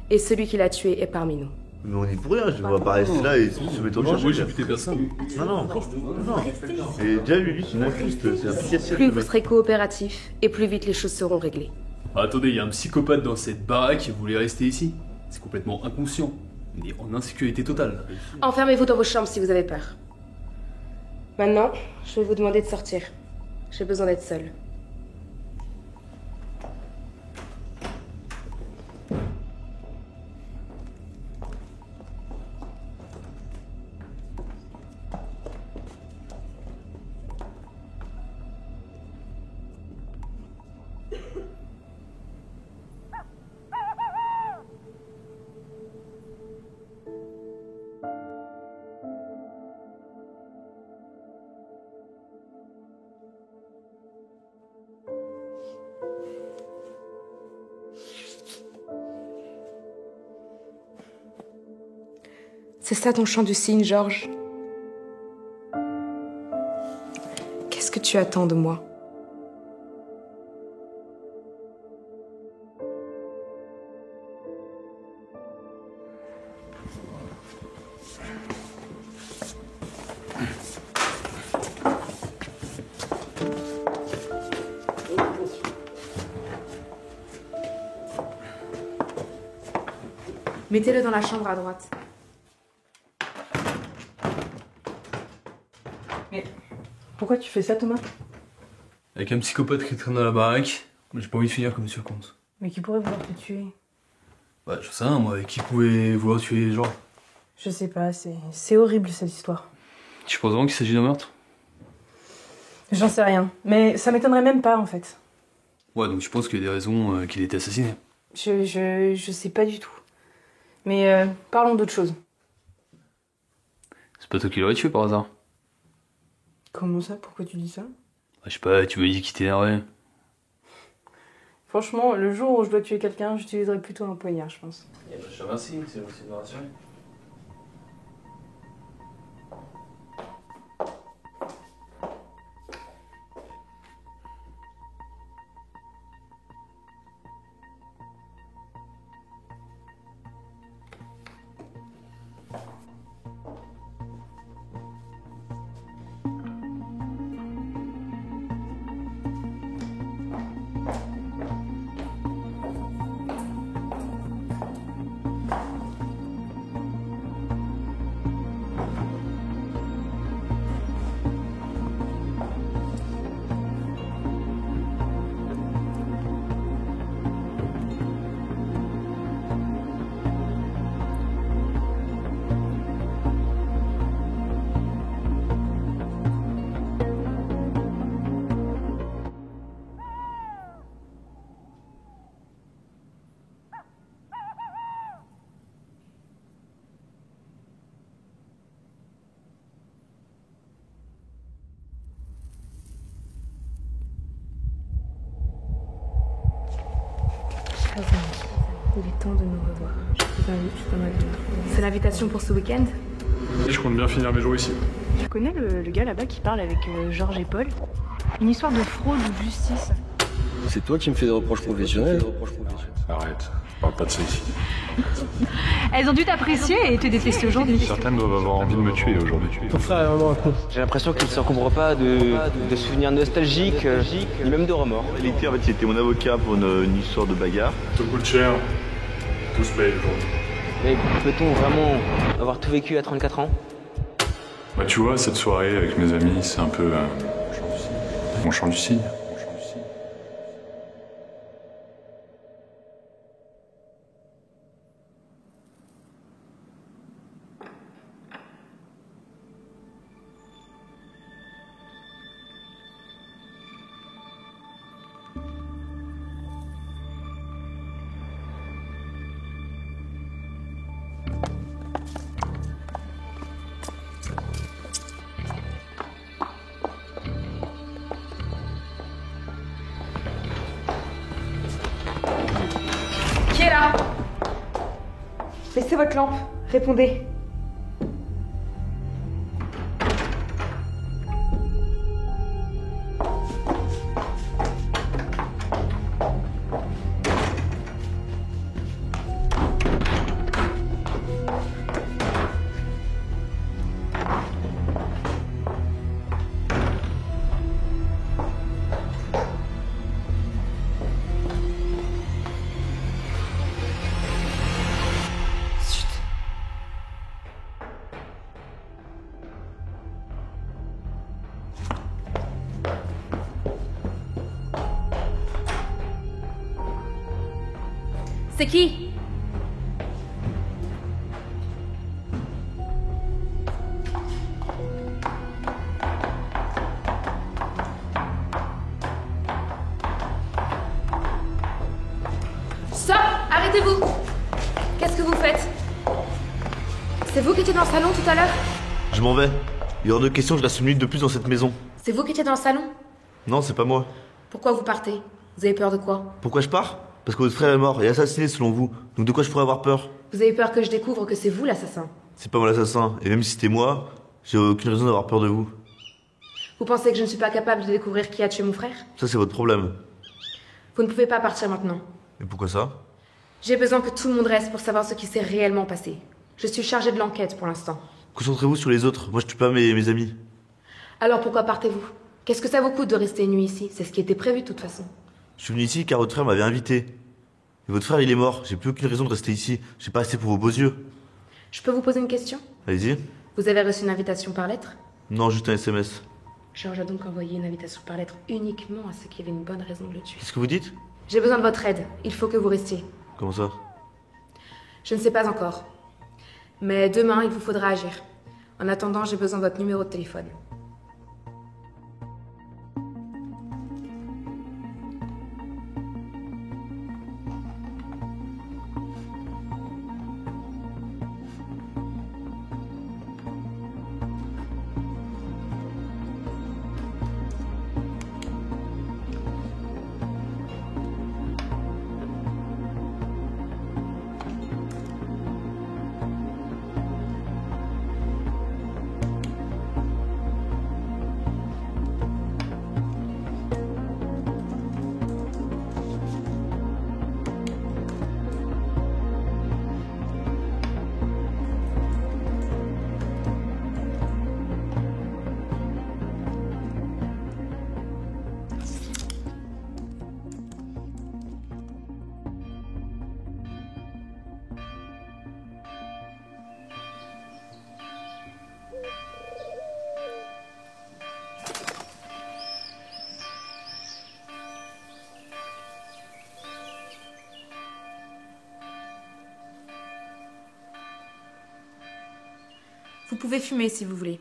Et celui qui l'a tué est parmi nous. Mais on est pour rien, je ne vais pas rester là et se mettre au danger. Moi, j'ai buté personne. Non. Et déjà, lui, c'est injuste, c'est applicatif. Plus vous serez coopératifs, et plus vite les choses seront réglées. Ah, attendez, il y a un psychopathe dans cette baraque et vous voulez rester ici? C'est complètement inconscient. Il est en insécurité totale. Enfermez-vous dans vos chambres si vous avez peur. Maintenant, je vais vous demander de sortir. J'ai besoin d'être seule. C'est ça ton chant du cygne, Georges? Qu'est-ce que tu attends de moi? Mettez-le dans la chambre à droite. Mais pourquoi tu fais ça, Thomas? Avec un psychopathe qui traîne dans la baraque, j'ai pas envie de finir comme monsieur le comte. Mais qui pourrait vouloir te tuer? Bah, je sais rien, moi, qui pouvait vouloir tuer les gens? Je sais pas, c'est horrible cette histoire. Tu penses vraiment qu'il s'agit d'un meurtre? J'en sais rien, mais ça m'étonnerait même pas en fait. Ouais, donc je pense qu'il y a des raisons qu'il ait été assassiné. Je sais pas du tout. Mais parlons d'autre chose. C'est pas toi qui l'aurais tué par hasard? Comment ça? Pourquoi tu dis ça? Bah, je sais pas, tu m'as dit qu'il t'énervait. Franchement, le jour où je dois tuer quelqu'un, j'utiliserai plutôt un poignard, je pense. Je te remercie, c'est possible de rassurer. Il est temps de nous revoir. Je vous invite dans ma demeure. C'est l'invitation pour ce week-end? Je compte bien finir mes jours ici. Tu connais le gars là-bas qui parle avec Georges et Paul? Une histoire de fraude ou de justice. C'est toi qui me fais des reproches professionnels. Arrête, parle pas de ça ici. Elles ont dû t'apprécier et te détester aujourd'hui. Certaines doivent avoir envie de me tuer aujourd'hui. Ton frère est vraiment un con. J'ai l'impression qu'il ne s'encombre pas de souvenirs nostalgiques, ni même de remords. L'été, en fait, c'était mon avocat pour une histoire de bagarre. Ça coûte cher. Tout se paye aujourd'hui. Mais peut-on vraiment avoir tout vécu à 34 ans? Bah tu vois, cette soirée avec mes amis, c'est un peu mon chant du cygne. Baissez votre lampe, répondez. C'est qui? Stop! Arrêtez-vous! Qu'est-ce que vous faites? C'est vous qui étiez dans le salon tout à l'heure? Je m'en vais. Il est hors de question que je reste une minute de plus dans cette maison. C'est vous qui étiez dans le salon? Non, c'est pas moi. Pourquoi vous partez? Vous avez peur de quoi? Pourquoi je pars? Parce que votre frère est mort et assassiné selon vous. Donc de quoi je pourrais avoir peur? Vous avez peur que je découvre que c'est vous l'assassin? C'est pas moi l'assassin. Et même si c'était moi, j'ai aucune raison d'avoir peur de vous. Vous pensez que je ne suis pas capable de découvrir qui a tué mon frère? Ça, c'est votre problème. Vous ne pouvez pas partir maintenant. Et pourquoi ça? J'ai besoin que tout le monde reste pour savoir ce qui s'est réellement passé. Je suis chargée de l'enquête pour l'instant. Concentrez-vous sur les autres. Moi, je tue pas mes amis. Alors pourquoi partez-vous? Qu'est-ce que ça vous coûte de rester une nuit ici? C'est ce qui était prévu de toute façon. Je suis venu ici car votre frère m'avait invité. Et votre frère, il est mort. J'ai plus aucune raison de rester ici. J'ai pas assez pour vos beaux yeux. Je peux vous poser une question? Allez-y. Vous avez reçu une invitation par lettre? Non, juste un SMS. Georges a donc envoyé une invitation par lettre uniquement à ceux qui avaient une bonne raison de le tuer. Qu'est-ce que vous dites? J'ai besoin de votre aide. Il faut que vous restiez. Comment ça? Je ne sais pas encore. Mais demain, il vous faudra agir. En attendant, j'ai besoin de votre numéro de téléphone. Vous pouvez fumer si vous voulez.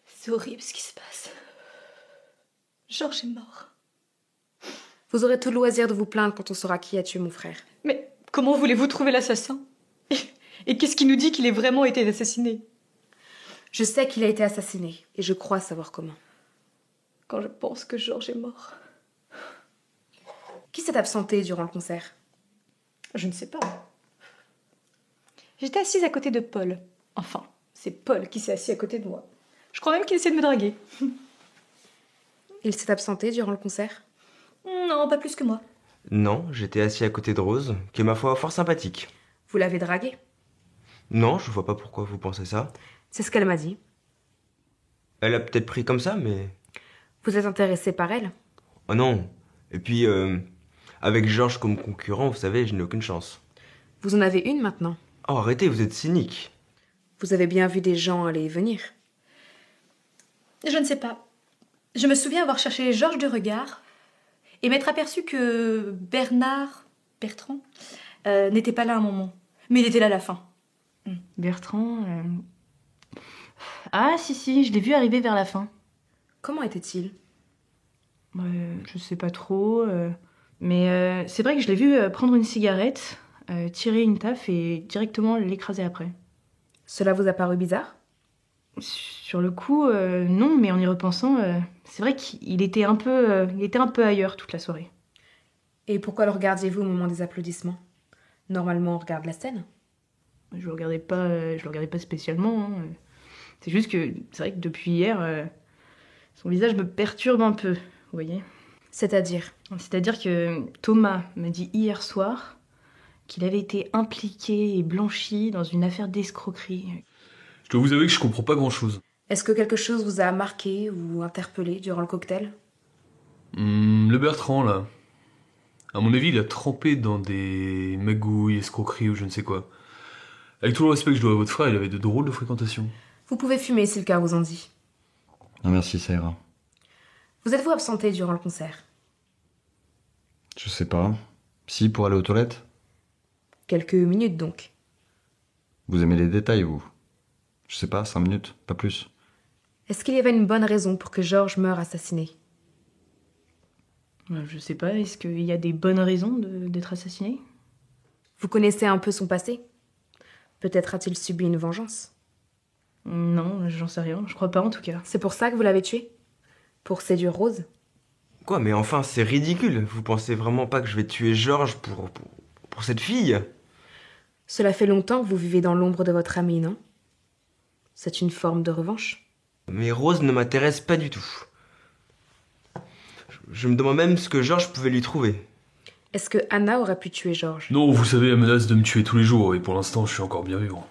C'est horrible ce qui se passe. Georges est mort. Vous aurez tout le loisir de vous plaindre quand on saura qui a tué mon frère. Mais comment voulez-vous trouver l'assassin? Et qu'est-ce qui nous dit qu'il ait vraiment été assassiné? Je sais qu'il a été assassiné, et je crois savoir comment. Quand je pense que Georges est mort. Qui s'est absenté durant le concert? Je ne sais pas. J'étais assise à côté de Paul. Enfin, c'est Paul qui s'est assis à côté de moi. Je crois même qu'il essaie de me draguer. Il s'est absenté durant le concert? Non, pas plus que moi. Non, j'étais assis à côté de Rose, qui est ma foi fort sympathique. Vous l'avez draguée? Non, je vois pas pourquoi vous pensez ça. C'est ce qu'elle m'a dit. Elle a peut-être pris comme ça, mais... Vous êtes intéressé par elle? Oh non. Et puis, avec Georges comme concurrent, vous savez, je n'ai aucune chance. Vous en avez une maintenant? Oh, arrêtez, vous êtes cynique. Vous avez bien vu des gens aller et venir? Je ne sais pas. Je me souviens avoir cherché Georges de regard et m'être aperçu que Bertrand, n'était pas là à un moment. Mais il était là à la fin. Bertrand... Ah, si, je l'ai vu arriver vers la fin. Comment était-il? Je sais pas trop, mais c'est vrai que je l'ai vu prendre une cigarette, tirer une taffe et directement l'écraser après. Cela vous a paru bizarre? Sur le coup, non, mais en y repensant, c'est vrai qu'il était un peu ailleurs toute la soirée. Et pourquoi le regardiez-vous au moment des applaudissements? Normalement, on regarde la scène. Je le regardais pas spécialement. Hein. C'est juste que c'est vrai que depuis hier, son visage me perturbe un peu, vous voyez. C'est-à-dire? C'est-à-dire que Thomas m'a dit hier soir qu'il avait été impliqué et blanchi dans une affaire d'escroquerie. Je dois vous avouer que je comprends pas grand-chose. Est-ce que quelque chose vous a marqué ou interpellé durant le cocktail? Le Bertrand, là. À mon avis, il a trempé dans des magouilles, escroqueries ou je ne sais quoi. Avec tout le respect que je dois à votre frère, il avait de drôles de fréquentations. Vous pouvez fumer si le cœur vous en dit. Non merci, ça ira. Vous êtes-vous absenté durant le concert? Je sais pas. Si, pour aller aux toilettes? Quelques minutes donc. Vous aimez les détails, vous? Je sais pas, 5 minutes, pas plus. Est-ce qu'il y avait une bonne raison pour que Georges meure assassiné? Je sais pas, est-ce qu'il y a des bonnes raisons d'être assassiné? Vous connaissez un peu son passé? Peut-être a-t-il subi une vengeance? Non, j'en sais rien, je crois pas en tout cas. C'est pour ça que vous l'avez tué? Pour séduire Rose? Quoi, mais enfin, c'est ridicule. Vous pensez vraiment pas que je vais tuer Georges pour cette fille? Cela fait longtemps que vous vivez dans l'ombre de votre ami, non? C'est une forme de revanche? Mais Rose ne m'intéresse pas du tout. Je me demande même ce que Georges pouvait lui trouver. Est-ce que Anna aurait pu tuer Georges? Non, vous savez, elle menace de me tuer tous les jours et pour l'instant, je suis encore bien vivant.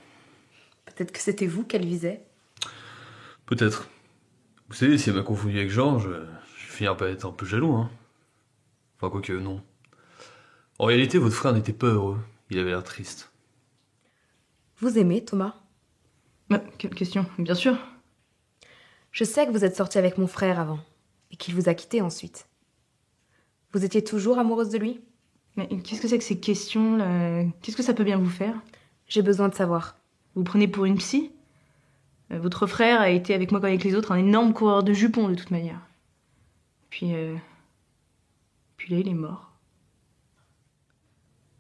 Peut-être que c'était vous qu'elle visait? Peut-être. Vous savez, si elle m'a confondu avec Georges, je finis par être un peu jaloux, hein. Enfin, quoique, non. En réalité, votre frère n'était pas heureux. Il avait l'air triste. Vous aimez Thomas? Quelle question? Bien sûr. Je sais que vous êtes sorti avec mon frère avant, et qu'il vous a quitté ensuite. Vous étiez toujours amoureuse de lui? Mais qu'est-ce que c'est que ces questions, là? Qu'est-ce que ça peut bien vous faire? J'ai besoin de savoir. Vous prenez pour une psy? Votre frère a été avec moi comme avec les autres un énorme coureur de jupons, de toute manière. Puis là, il est mort.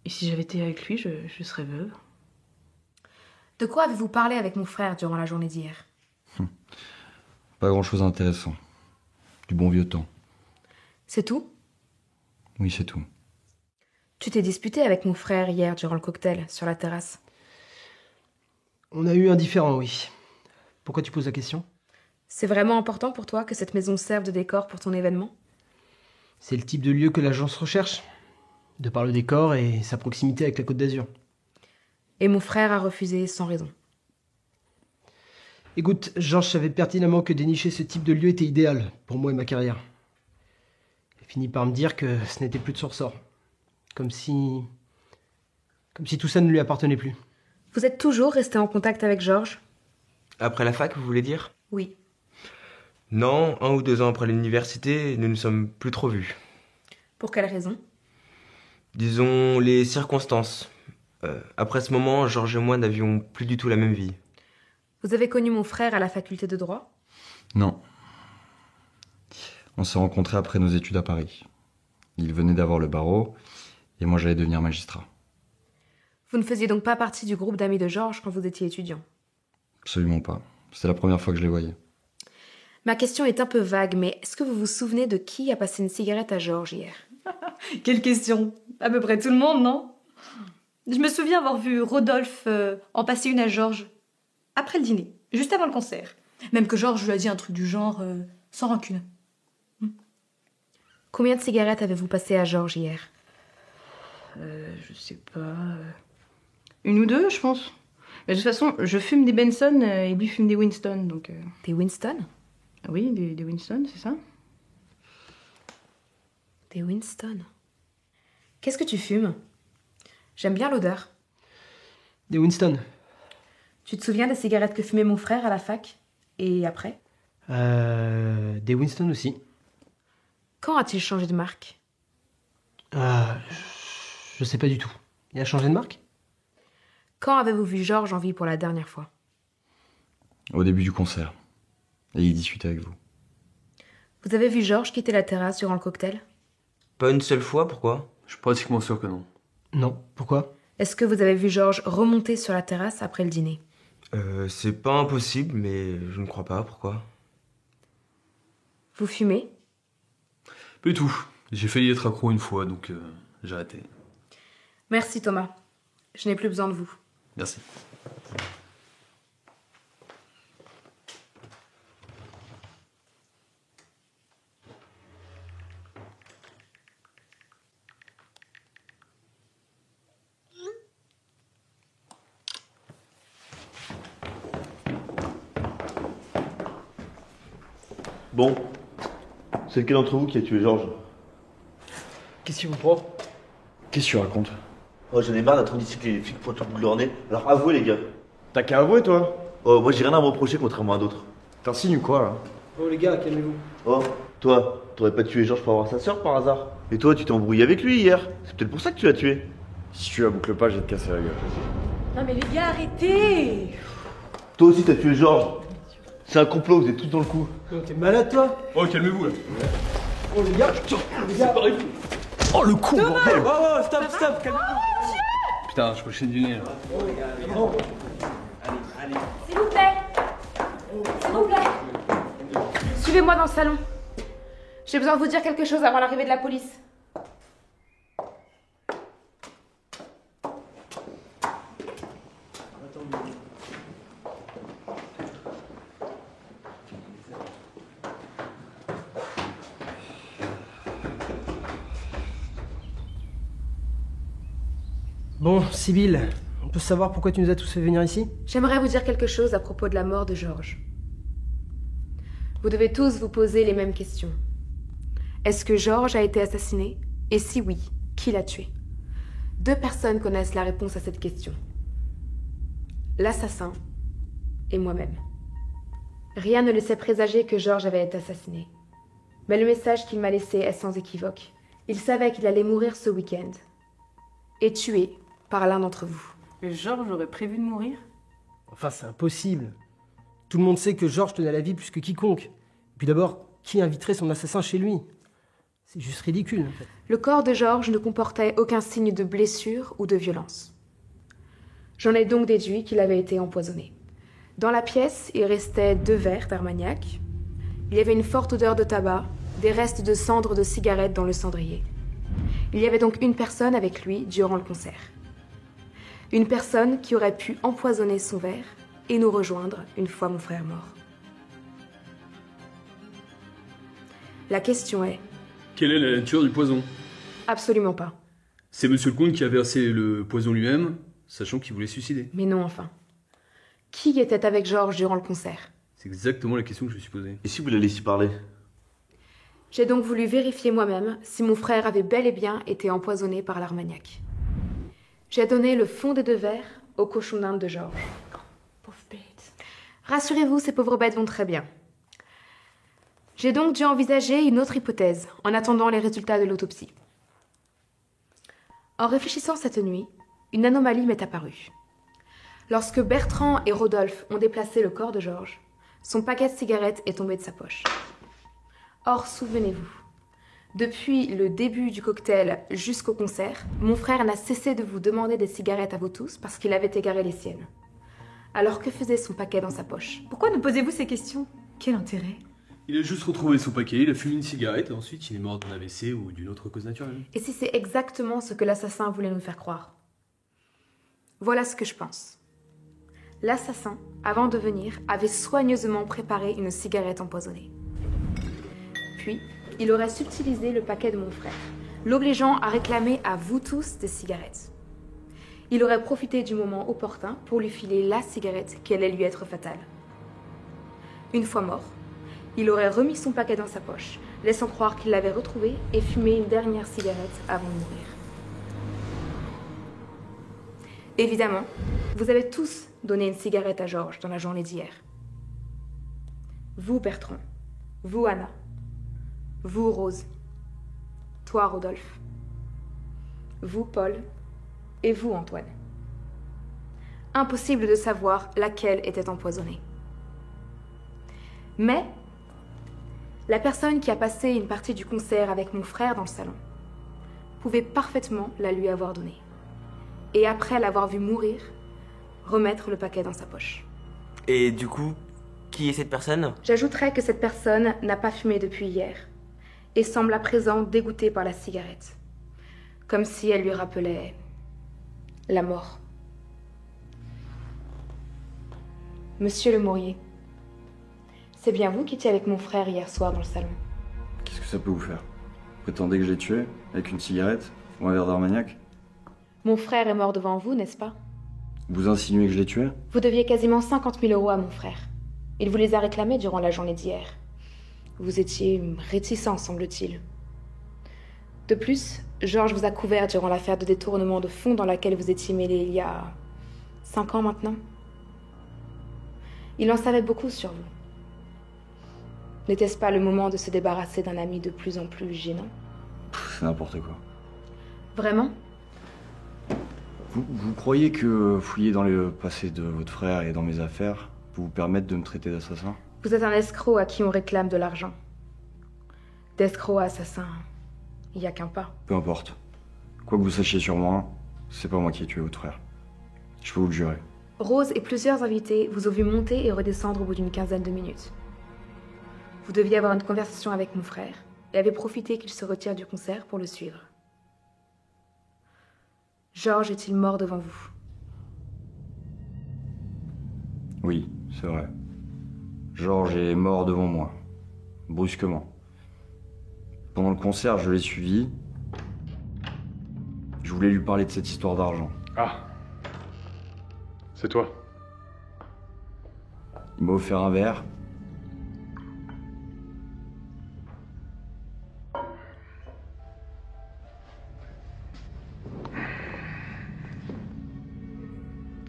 Et si j'avais été avec lui, je serais veuve. De quoi avez-vous parlé avec mon frère durant la journée d'hier? Pas grand-chose d'intéressant. Du bon vieux temps. C'est tout? Oui, c'est tout. Tu t'es disputé avec mon frère hier durant le cocktail, sur la terrasse? On a eu un différend, oui. Pourquoi tu poses la question? C'est vraiment important pour toi que cette maison serve de décor pour ton événement? C'est le type de lieu que l'agence recherche, de par le décor et sa proximité avec la Côte d'Azur. Et mon frère a refusé sans raison. Écoute, Georges savait pertinemment que dénicher ce type de lieu était idéal pour moi et ma carrière. Il finit par me dire que ce n'était plus de son ressort. Comme si tout ça ne lui appartenait plus. Vous êtes toujours resté en contact avec Georges? Après la fac, vous voulez dire? Oui. Non, 1 ou 2 ans après l'université, nous ne sommes plus trop vus. Pour quelle raison? Disons les circonstances. Après ce moment, Georges et moi n'avions plus du tout la même vie. Vous avez connu mon frère à la faculté de droit? Non. On s'est rencontrés après nos études à Paris. Il venait d'avoir le barreau, et moi j'allais devenir magistrat. Vous ne faisiez donc pas partie du groupe d'amis de Georges quand vous étiez étudiant? Absolument pas. C'était la première fois que je les voyais. Ma question est un peu vague, mais est-ce que vous vous souvenez de qui a passé une cigarette à Georges hier? Quelle question? À peu près tout le monde, non? Je me souviens avoir vu Rodolphe en passer une à Georges. Après le dîner, juste avant le concert. Même que Georges lui a dit un truc du genre sans rancune. Combien de cigarettes avez-vous passé à Georges hier? Je sais pas... 1 ou 2, je pense. Mais de toute façon, je fume des Benson et lui fume des Winston, donc... Des Winston? Oui, des Winston, c'est ça? Des Winston. Qu'est-ce que tu fumes? J'aime bien l'odeur. Des Winston. Tu te souviens des cigarettes que fumait mon frère à la fac? Et après? Des Winston aussi. Quand a-t-il changé de marque? Je sais pas du tout. Il a changé de marque? Quand avez-vous vu Georges en vie pour la dernière fois? Au début du concert. Et il discutait avec vous. Vous avez vu Georges quitter la terrasse durant le cocktail? Pas une seule fois, pourquoi? Je suis pratiquement sûr que non. Non. Pourquoi? Est-ce que vous avez vu Georges remonter sur la terrasse après le dîner? C'est pas impossible, mais je ne crois pas. Pourquoi? Vous fumez? Pas du tout. J'ai failli être accro une fois, donc j'ai arrêté. Merci Thomas. Je n'ai plus besoin de vous. Merci. Bon, c'est lequel d'entre vous qui a tué Georges? Qu'est-ce qui vous prend? Qu'est-ce que tu racontes? Oh, j'en ai marre d'attendre ici que les flics pointent le bout de leur nez. Alors avouez les gars. T'as qu'à avouer, toi. Oh, moi j'ai rien à me reprocher contrairement à d'autres. T'insinues quoi, là? Oh les gars, calmez-vous. Oh, toi, t'aurais pas tué Georges pour avoir sa sœur par hasard? Et toi, tu t'es embrouillé avec lui hier. C'est peut-être pour ça que tu l'as tué. Si tu la boucles pas, je vais te casser la gueule. Non mais les gars, arrêtez! Toi aussi t'as tué Georges. C'est un complot, vous êtes tous dans le coup. Oh, t'es malade toi? Oh, calmez-vous là. Oh les gars, Oh, le con, bordel! Oh, stop, calmez-vous. Putain, je prochaine du nez là. S'il vous plaît. S'il vous plaît. Suivez-moi dans le salon. J'ai besoin de vous dire quelque chose avant l'arrivée de la police. Bon, Sibylle, on peut savoir pourquoi tu nous as tous fait venir ici? J'aimerais vous dire quelque chose à propos de la mort de Georges. Vous devez tous vous poser les mêmes questions. Est-ce que Georges a été assassiné? Et si oui, qui l'a tué? 2 personnes connaissent la réponse à cette question. L'assassin et moi-même. Rien ne laissait présager que Georges avait été assassiné. Mais le message qu'il m'a laissé est sans équivoque. Il savait qu'il allait mourir ce week-end. Et tué par l'un d'entre vous. Mais Georges aurait prévu de mourir? Enfin, c'est impossible. Tout le monde sait que Georges tenait à la vie plus que quiconque. Et puis d'abord, qui inviterait son assassin chez lui? C'est juste ridicule, en fait. Le corps de Georges ne comportait aucun signe de blessure ou de violence. J'en ai donc déduit qu'il avait été empoisonné. Dans la pièce, il restait 2 verres d'Armagnac. Il y avait une forte odeur de tabac, des restes de cendres de cigarettes dans le cendrier. Il y avait donc une personne avec lui durant le concert. Une personne qui aurait pu empoisonner son verre et nous rejoindre une fois mon frère mort. La question est... Quelle est la nature du poison? Absolument pas. C'est monsieur le comte qui a versé le poison lui-même, sachant qu'il voulait se suicider. Mais non, enfin. Qui était avec Georges durant le concert? C'est exactement la question que je me suis posée. Et si vous la laissiez parler? J'ai donc voulu vérifier moi-même si mon frère avait bel et bien été empoisonné par l'Armagnac. J'ai donné le fond des 2 verres au cochon d'Inde de Georges. Pauvre bête. Rassurez-vous, ces pauvres bêtes vont très bien. J'ai donc dû envisager une autre hypothèse en attendant les résultats de l'autopsie. En réfléchissant cette nuit, une anomalie m'est apparue. Lorsque Bertrand et Rodolphe ont déplacé le corps de Georges, son paquet de cigarettes est tombé de sa poche. Or, souvenez-vous, depuis le début du cocktail jusqu'au concert, mon frère n'a cessé de vous demander des cigarettes à vous tous parce qu'il avait égaré les siennes. Alors que faisait son paquet dans sa poche? Pourquoi nous posez-vous ces questions? Quel intérêt? Il a juste retrouvé son paquet, il a fumé une cigarette et ensuite il est mort d'un AVC ou d'une autre cause naturelle. Et si c'est exactement ce que l'assassin voulait nous faire croire? Voilà ce que je pense. L'assassin, avant de venir, avait soigneusement préparé une cigarette empoisonnée. Puis, il aurait subtilisé le paquet de mon frère, l'obligeant à réclamer à vous tous des cigarettes. Il aurait profité du moment opportun pour lui filer la cigarette qui allait lui être fatale. Une fois mort, il aurait remis son paquet dans sa poche, laissant croire qu'il l'avait retrouvé et fumé une dernière cigarette avant de mourir. Évidemment, vous avez tous donné une cigarette à Georges dans la journée d'hier. Vous, Bertrand. Vous, Anna. Vous, Rose. Toi, Rodolphe. Vous, Paul. Et vous, Antoine. Impossible de savoir laquelle était empoisonnée. Mais la personne qui a passé une partie du concert avec mon frère dans le salon pouvait parfaitement la lui avoir donnée. Et après l'avoir vu mourir, remettre le paquet dans sa poche. Et du coup, qui est cette personne? J'ajouterais que cette personne n'a pas fumé depuis hier et semble à présent dégoûtée par la cigarette, comme si elle lui rappelait la mort. Monsieur le Maurier, c'est bien vous qui étiez avec mon frère hier soir dans le salon. Qu'est-ce que ça peut vous faire? Vous prétendez que je l'ai tué avec une cigarette ou un verre d'Armagnac? Mon frère est mort devant vous, n'est-ce pas? Vous insinuez que je l'ai tué? Vous deviez quasiment 50 000 € à mon frère. Il vous les a réclamés durant la journée d'hier. Vous étiez réticent, semble-t-il. De plus, Georges vous a couvert durant l'affaire de détournement de fonds dans laquelle vous étiez mêlé il y a 5 ans maintenant. Il en savait beaucoup sur vous. N'était-ce pas le moment de se débarrasser d'un ami de plus en plus gênant? C'est n'importe quoi. Vraiment? Vous croyez que fouiller dans le passé de votre frère et dans mes affaires peut vous permettre de me traiter d'assassin? Vous êtes un escroc à qui on réclame de l'argent. D'escroc à assassin, il n'y a qu'un pas. Peu importe. Quoi que vous sachiez sur moi, c'est pas moi qui ai tué votre frère. Je peux vous le jurer. Rose et plusieurs invités vous ont vu monter et redescendre au bout d'une quinzaine de minutes. Vous deviez avoir une conversation avec mon frère et avez profité qu'il se retire du concert pour le suivre. Georges est-il mort devant vous? Oui, c'est vrai. Georges est mort devant moi, brusquement. Pendant le concert, je l'ai suivi. Je voulais lui parler de cette histoire d'argent. Ah. C'est toi. Il m'a offert un verre.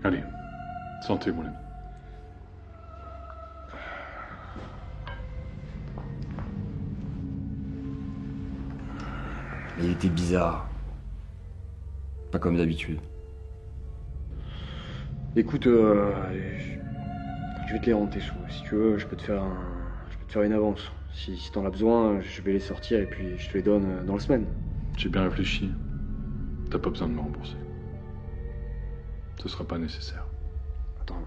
Allez, santé, mon ami. Mais il était bizarre. Pas comme d'habitude. Écoute, je vais te les rendre tes sous. Si tu veux, je peux te faire une avance. Si t'en as besoin, je vais les sortir et puis je te les donne dans la semaine. J'ai bien réfléchi. T'as pas besoin de me rembourser. Ce sera pas nécessaire. Attends,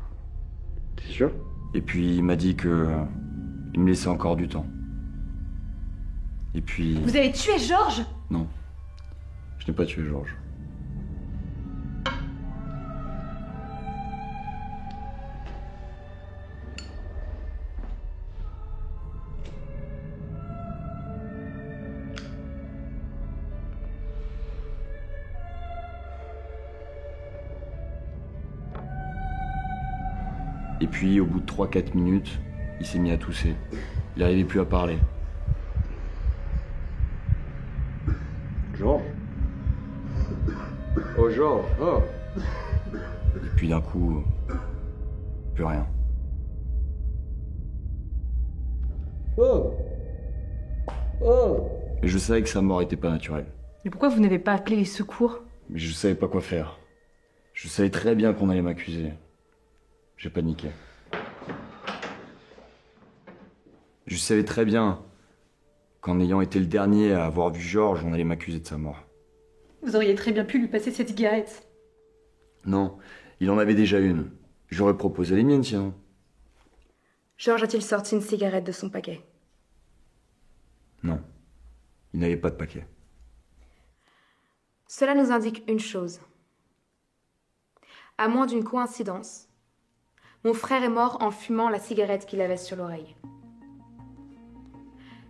t'es sûr? Et puis il m'a dit que il me laissait encore du temps. Et puis... Vous avez tué Georges? Non. Je n'ai pas tué Georges. Et puis, au bout de 3-4 minutes, il s'est mis à tousser. Il n'arrivait plus à parler. Georges? Oh, Georges, oh! Et puis d'un coup, plus rien. Oh! Oh! Et je savais que sa mort était pas naturelle. Mais pourquoi vous n'avez pas appelé les secours? Mais je savais pas quoi faire. Je savais très bien qu'on allait m'accuser. J'ai paniqué. Je savais très bien qu'en ayant été le dernier à avoir vu Georges, on allait m'accuser de sa mort. Vous auriez très bien pu lui passer cette cigarette. Non, il en avait déjà une. J'aurais proposé les miennes sinon. Georges a-t-il sorti une cigarette de son paquet? Non, il n'avait pas de paquet. Cela nous indique une chose. À moins d'une coïncidence, mon frère est mort en fumant la cigarette qu'il avait sur l'oreille.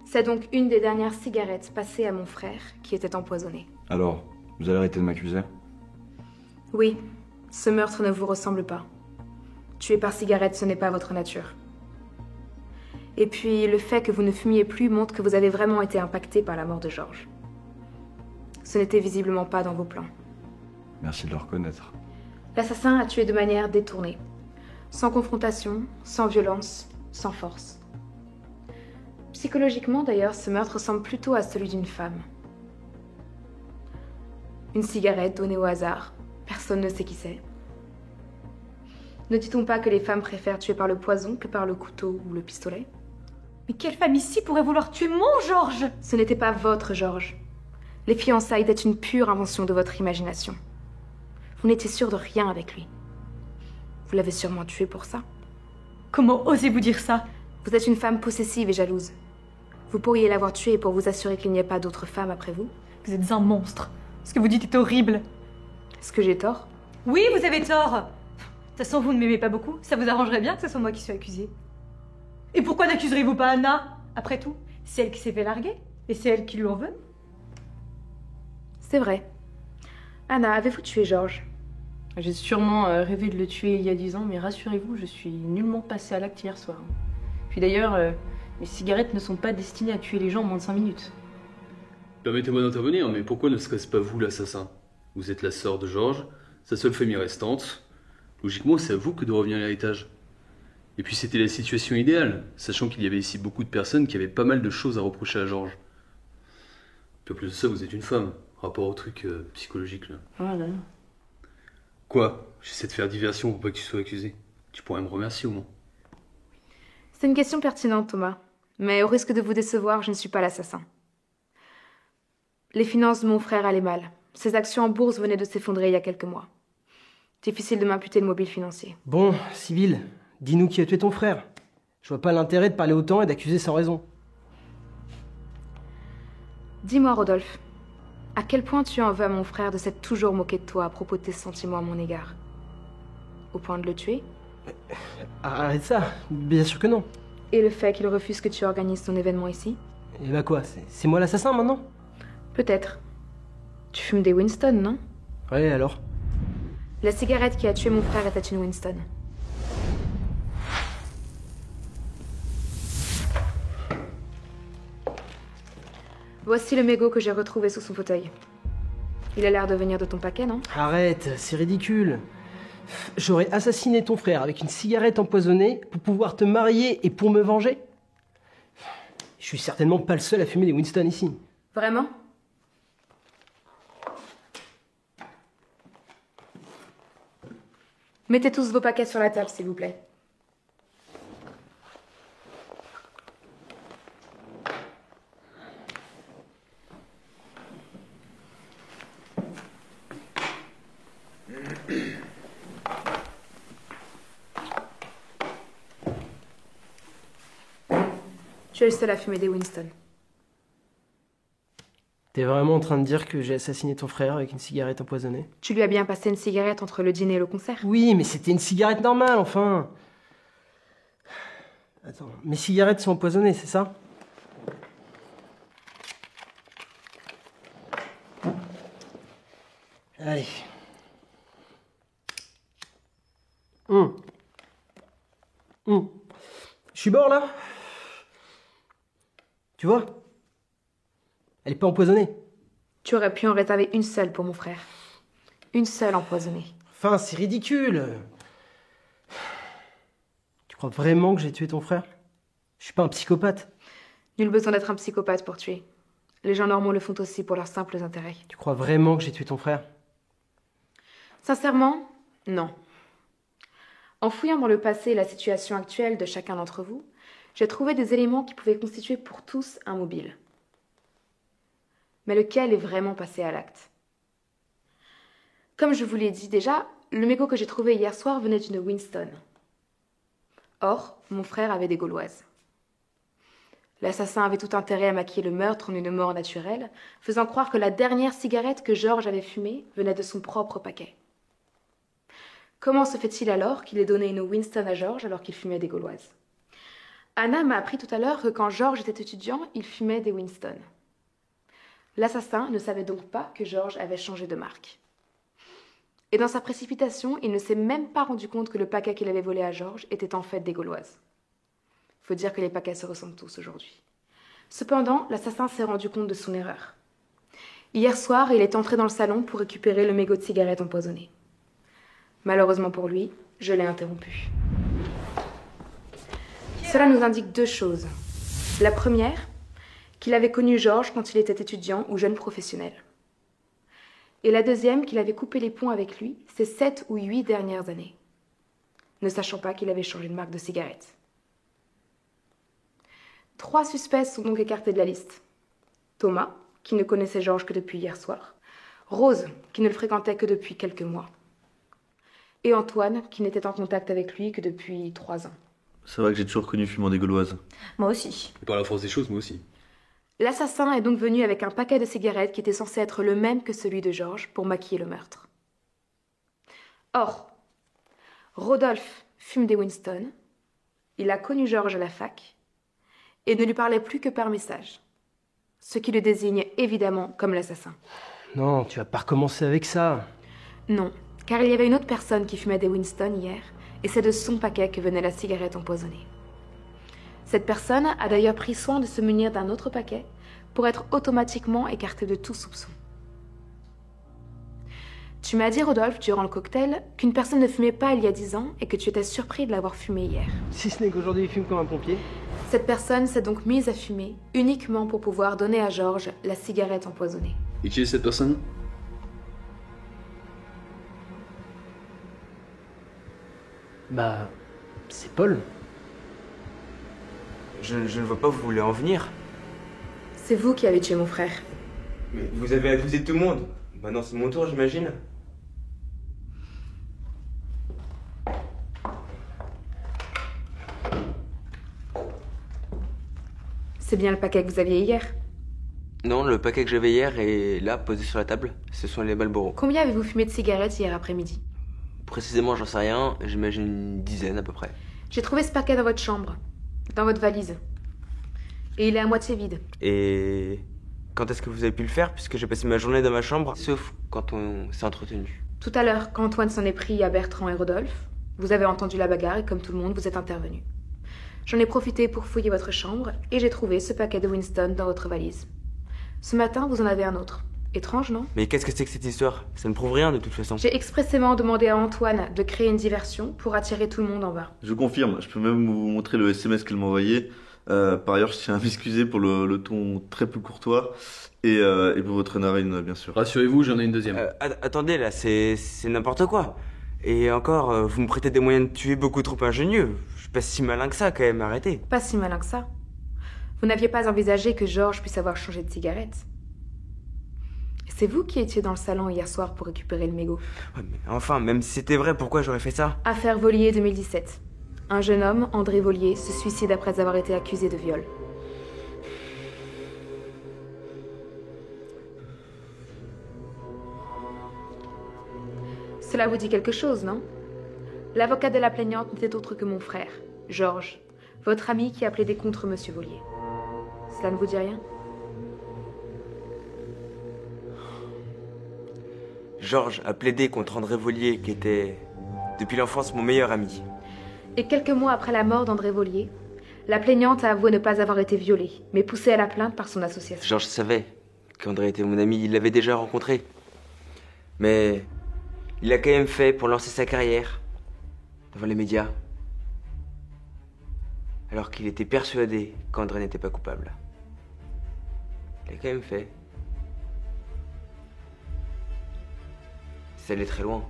C'est donc une des dernières cigarettes passées à mon frère qui était empoisonnée. Alors, vous allez arrêter de m'accuser? Oui, ce meurtre ne vous ressemble pas. Tuer par cigarette, ce n'est pas votre nature. Et puis, le fait que vous ne fumiez plus montre que vous avez vraiment été impacté par la mort de Georges. Ce n'était visiblement pas dans vos plans. Merci de le reconnaître. L'assassin a tué de manière détournée. Sans confrontation, sans violence, sans force. Psychologiquement, d'ailleurs, ce meurtre ressemble plutôt à celui d'une femme. Une cigarette donnée au hasard. Personne ne sait qui c'est. Ne dit-on pas que les femmes préfèrent tuer par le poison que par le couteau ou le pistolet? Mais quelle femme ici pourrait vouloir tuer mon Georges? Ce n'était pas votre Georges. Les fiançailles étaient une pure invention de votre imagination. Vous n'étiez sûr de rien avec lui. Vous l'avez sûrement tué pour ça. Comment osez-vous dire ça? Vous êtes une femme possessive et jalouse. Vous pourriez l'avoir tué pour vous assurer qu'il n'y ait pas d'autres femmes après vous. Vous êtes un monstre. Ce que vous dites est horrible. Est-ce que j'ai tort? Oui, vous avez tort. De toute façon, vous ne m'aimez pas beaucoup. Ça vous arrangerait bien que ce soit moi qui sois accusée. Et pourquoi n'accuserez-vous pas Anna? Après tout, c'est elle qui s'est fait larguer. Et c'est elle qui lui en veut. C'est vrai. Anna, avez-vous tué Georges? J'ai sûrement rêvé de le tuer il y a 10 ans, mais rassurez-vous, je suis nullement passée à l'acte hier soir. Puis d'ailleurs, les cigarettes ne sont pas destinées à tuer les gens en moins de 5 minutes. Permettez-moi d'intervenir, mais pourquoi ne serait-ce pas vous l'assassin? Vous êtes la sœur de Georges, sa seule famille restante. Logiquement, c'est à vous que doit revenir l'héritage. Et puis c'était la situation idéale, sachant qu'il y avait ici beaucoup de personnes qui avaient pas mal de choses à reprocher à Georges. Puis en plus de ça, vous êtes une femme, rapport au truc psychologique là. Voilà. Quoi? J'essaie de faire diversion pour pas que tu sois accusé. Tu pourrais me remercier au moins. C'est une question pertinente, Thomas. Mais au risque de vous décevoir, je ne suis pas l'assassin. Les finances de mon frère allaient mal. Ses actions en bourse venaient de s'effondrer il y a quelques mois. Difficile de m'imputer le mobile financier. Bon, Sibylle, dis-nous qui a tué ton frère. Je vois pas l'intérêt de parler autant et d'accuser sans raison. Dis-moi, Rodolphe, à quel point tu en veux à mon frère de s'être toujours moqué de toi à propos de tes sentiments à mon égard? Au point de le tuer? Arrête ça, bien sûr que non. Et le fait qu'il refuse que tu organises ton événement ici? Et bah quoi, c'est moi l'assassin maintenant? Peut-être. Tu fumes des Winston, non? Ouais, alors? La cigarette qui a tué mon frère était une Winston. Voici le mégot que j'ai retrouvé sous son fauteuil. Il a l'air de venir de ton paquet, non? Arrête, c'est ridicule. J'aurais assassiné ton frère avec une cigarette empoisonnée pour pouvoir te marier et pour me venger? Je suis certainement pas le seul à fumer des Winston ici. Vraiment? Mettez tous vos paquets sur la table, s'il vous plaît. Tu es le seul à fumer des Winston. T'es vraiment en train de dire que j'ai assassiné ton frère avec une cigarette empoisonnée? Tu lui as bien passé une cigarette entre le dîner et le concert? Oui, mais c'était une cigarette normale, enfin. Attends, mes cigarettes sont empoisonnées, c'est ça? Allez. Je suis mort, là? Tu vois? Elle est pas empoisonnée. Tu aurais pu en réserver une seule pour mon frère. Une seule empoisonnée. Enfin, c'est ridicule. Tu crois vraiment que j'ai tué ton frère? Je suis pas un psychopathe. Nul besoin d'être un psychopathe pour tuer. Les gens normaux le font aussi pour leurs simples intérêts. Tu crois vraiment que j'ai tué ton frère? Sincèrement, non. En fouillant dans le passé et la situation actuelle de chacun d'entre vous, j'ai trouvé des éléments qui pouvaient constituer pour tous un mobile. Mais lequel est vraiment passé à l'acte? Comme je vous l'ai dit déjà, le mégot que j'ai trouvé hier soir venait d'une Winston. Or, mon frère avait des Gauloises. L'assassin avait tout intérêt à maquiller le meurtre en une mort naturelle, faisant croire que la dernière cigarette que Georges avait fumée venait de son propre paquet. Comment se fait-il alors qu'il ait donné une Winston à Georges alors qu'il fumait des Gauloises? Anna m'a appris tout à l'heure que quand Georges était étudiant, il fumait des Winston. L'assassin ne savait donc pas que Georges avait changé de marque. Et dans sa précipitation, il ne s'est même pas rendu compte que le paquet qu'il avait volé à Georges était en fait des Gauloises. Faut dire que les paquets se ressemblent tous aujourd'hui. Cependant, l'assassin s'est rendu compte de son erreur. Hier soir, il est entré dans le salon pour récupérer le mégot de cigarette empoisonné. Malheureusement pour lui, je l'ai interrompu. Cela nous indique deux choses. La première, qu'il avait connu Georges quand il était étudiant ou jeune professionnel. Et la deuxième, qu'il avait coupé les ponts avec lui ces 7 ou 8 dernières années, ne sachant pas qu'il avait changé de marque de cigarette. 3 suspects sont donc écartés de la liste. Thomas, qui ne connaissait Georges que depuis hier soir. Rose, qui ne le fréquentait que depuis quelques mois. Et Antoine, qui n'était en contact avec lui que depuis 3 ans. C'est vrai que j'ai toujours connu fumant des Gauloises. Moi aussi. Et par la force des choses, moi aussi. L'assassin est donc venu avec un paquet de cigarettes qui était censé être le même que celui de Georges pour maquiller le meurtre. Or, Rodolphe fume des Winston, il a connu Georges à la fac et ne lui parlait plus que par message, ce qui le désigne évidemment comme l'assassin. Non, tu vas pas recommencer avec ça. Non, car il y avait une autre personne qui fumait des Winston hier et c'est de son paquet que venait la cigarette empoisonnée. Cette personne a d'ailleurs pris soin de se munir d'un autre paquet pour être automatiquement écartée de tout soupçon. Tu m'as dit, Rodolphe, durant le cocktail, qu'une personne ne fumait pas il y a 10 ans et que tu étais surpris de l'avoir fumé hier. Si ce n'est qu'aujourd'hui il fume comme un pompier. Cette personne s'est donc mise à fumer uniquement pour pouvoir donner à Georges la cigarette empoisonnée. Et qui est cette personne? Bah, c'est Paul. Je ne vois pas où vous voulez en venir. C'est vous qui avez tué mon frère. Mais vous avez accusé tout le monde. Maintenant c'est mon tour, j'imagine. C'est bien le paquet que vous aviez hier. Non, le paquet que j'avais hier est là, posé sur la table. Ce sont les Marlboro. Combien avez-vous fumé de cigarettes hier après-midi? Précisément, j'en sais rien. J'imagine une dizaine à peu près. J'ai trouvé ce paquet dans votre chambre, dans votre valise. Et il est à moitié vide. Et quand est-ce que vous avez pu le faire? Puisque j'ai passé ma journée dans ma chambre, sauf quand on s'est entretenu. Tout à l'heure, quand Antoine s'en est pris à Bertrand et Rodolphe, vous avez entendu la bagarre et comme tout le monde, vous êtes intervenu. J'en ai profité pour fouiller votre chambre et j'ai trouvé ce paquet de Winston dans votre valise. Ce matin, vous en avez un autre. Étrange, non? Mais qu'est-ce que c'est que cette histoire? Ça ne prouve rien de toute façon. J'ai expressément demandé à Antoine de créer une diversion pour attirer tout le monde en bas. Je confirme, je peux même vous montrer le SMS qu'elle m'a envoyé. Par ailleurs, je tiens à m'excuser pour le ton très peu courtois et pour votre narine, bien sûr. Rassurez-vous, j'en ai une deuxième. Attendez, là, c'est n'importe quoi. Et encore, vous me prêtez des moyens de tuer beaucoup trop ingénieux. Je suis pas si malin que ça, quand même, arrêtez. Pas si malin que ça. Vous n'aviez pas envisagé que Georges puisse avoir changé de cigarette. C'est vous qui étiez dans le salon hier soir pour récupérer le mégot. Ouais, mais enfin, même si c'était vrai, pourquoi j'aurais fait ça? Affaire Vollier 2017. Un jeune homme, André Vollier, se suicide après avoir été accusé de viol. Cela vous dit quelque chose, non? L'avocat de la plaignante n'était autre que mon frère, Georges, votre ami qui a plaidé contre Monsieur Vollier. Cela ne vous dit rien? Georges a plaidé contre André Vollier, qui était, depuis l'enfance, mon meilleur ami. Et quelques mois après la mort d'André Vollier, la plaignante a avoué ne pas avoir été violée, mais poussée à la plainte par son association. Georges savait qu'André était mon ami, il l'avait déjà rencontré. Mais il a quand même fait pour lancer sa carrière devant les médias, alors qu'il était persuadé qu'André n'était pas coupable. Il a quand même fait. Ça allait très loin.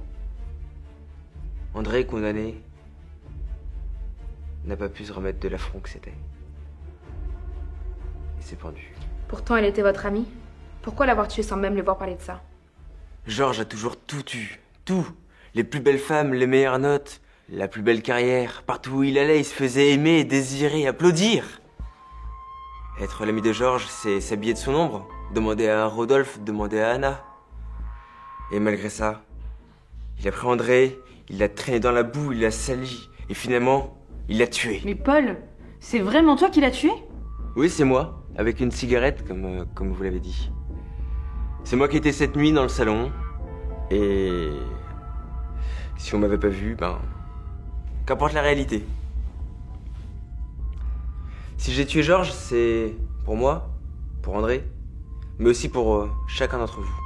André, condamné, n'a pas pu se remettre de l'affront que c'était. Il s'est pendu. Pourtant, elle était votre amie. Pourquoi l'avoir tué sans même le voir parler de ça? Georges a toujours tout eu. Tout. Les plus belles femmes, les meilleures notes, la plus belle carrière. Partout où il allait, il se faisait aimer, désirer, applaudir. Être l'ami de Georges, c'est s'habiller de son ombre. Demander à Rodolphe, demander à Anna. Et malgré ça, il a pris André, il l'a traîné dans la boue, il l'a sali. Et finalement, il l'a tué. Mais Paul, c'est vraiment toi qui l'as tué? Oui, c'est moi, avec une cigarette, comme vous l'avez dit. C'est moi qui étais cette nuit dans le salon. Et si on m'avait pas vu, ben, qu'importe la réalité. Si j'ai tué Georges, c'est pour moi, pour André, mais aussi pour chacun d'entre vous.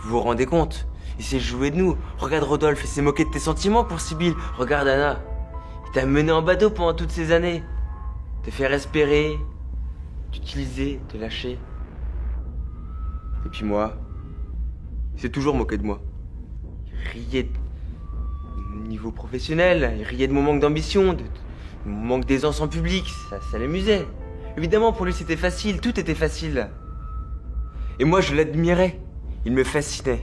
Vous vous rendez compte? Il s'est joué de nous. Regarde Rodolphe, il s'est moqué de tes sentiments pour Sibylle. Regarde Anna, il t'a mené en bateau pendant toutes ces années. Te faire espérer, t'utiliser, te lâcher. Et puis moi, il s'est toujours moqué de moi. Il riait de mon niveau professionnel, il riait de mon manque d'ambition, de mon manque d'aisance en public, ça l'amusait. Évidemment, pour lui c'était facile, tout était facile. Et moi je l'admirais, il me fascinait.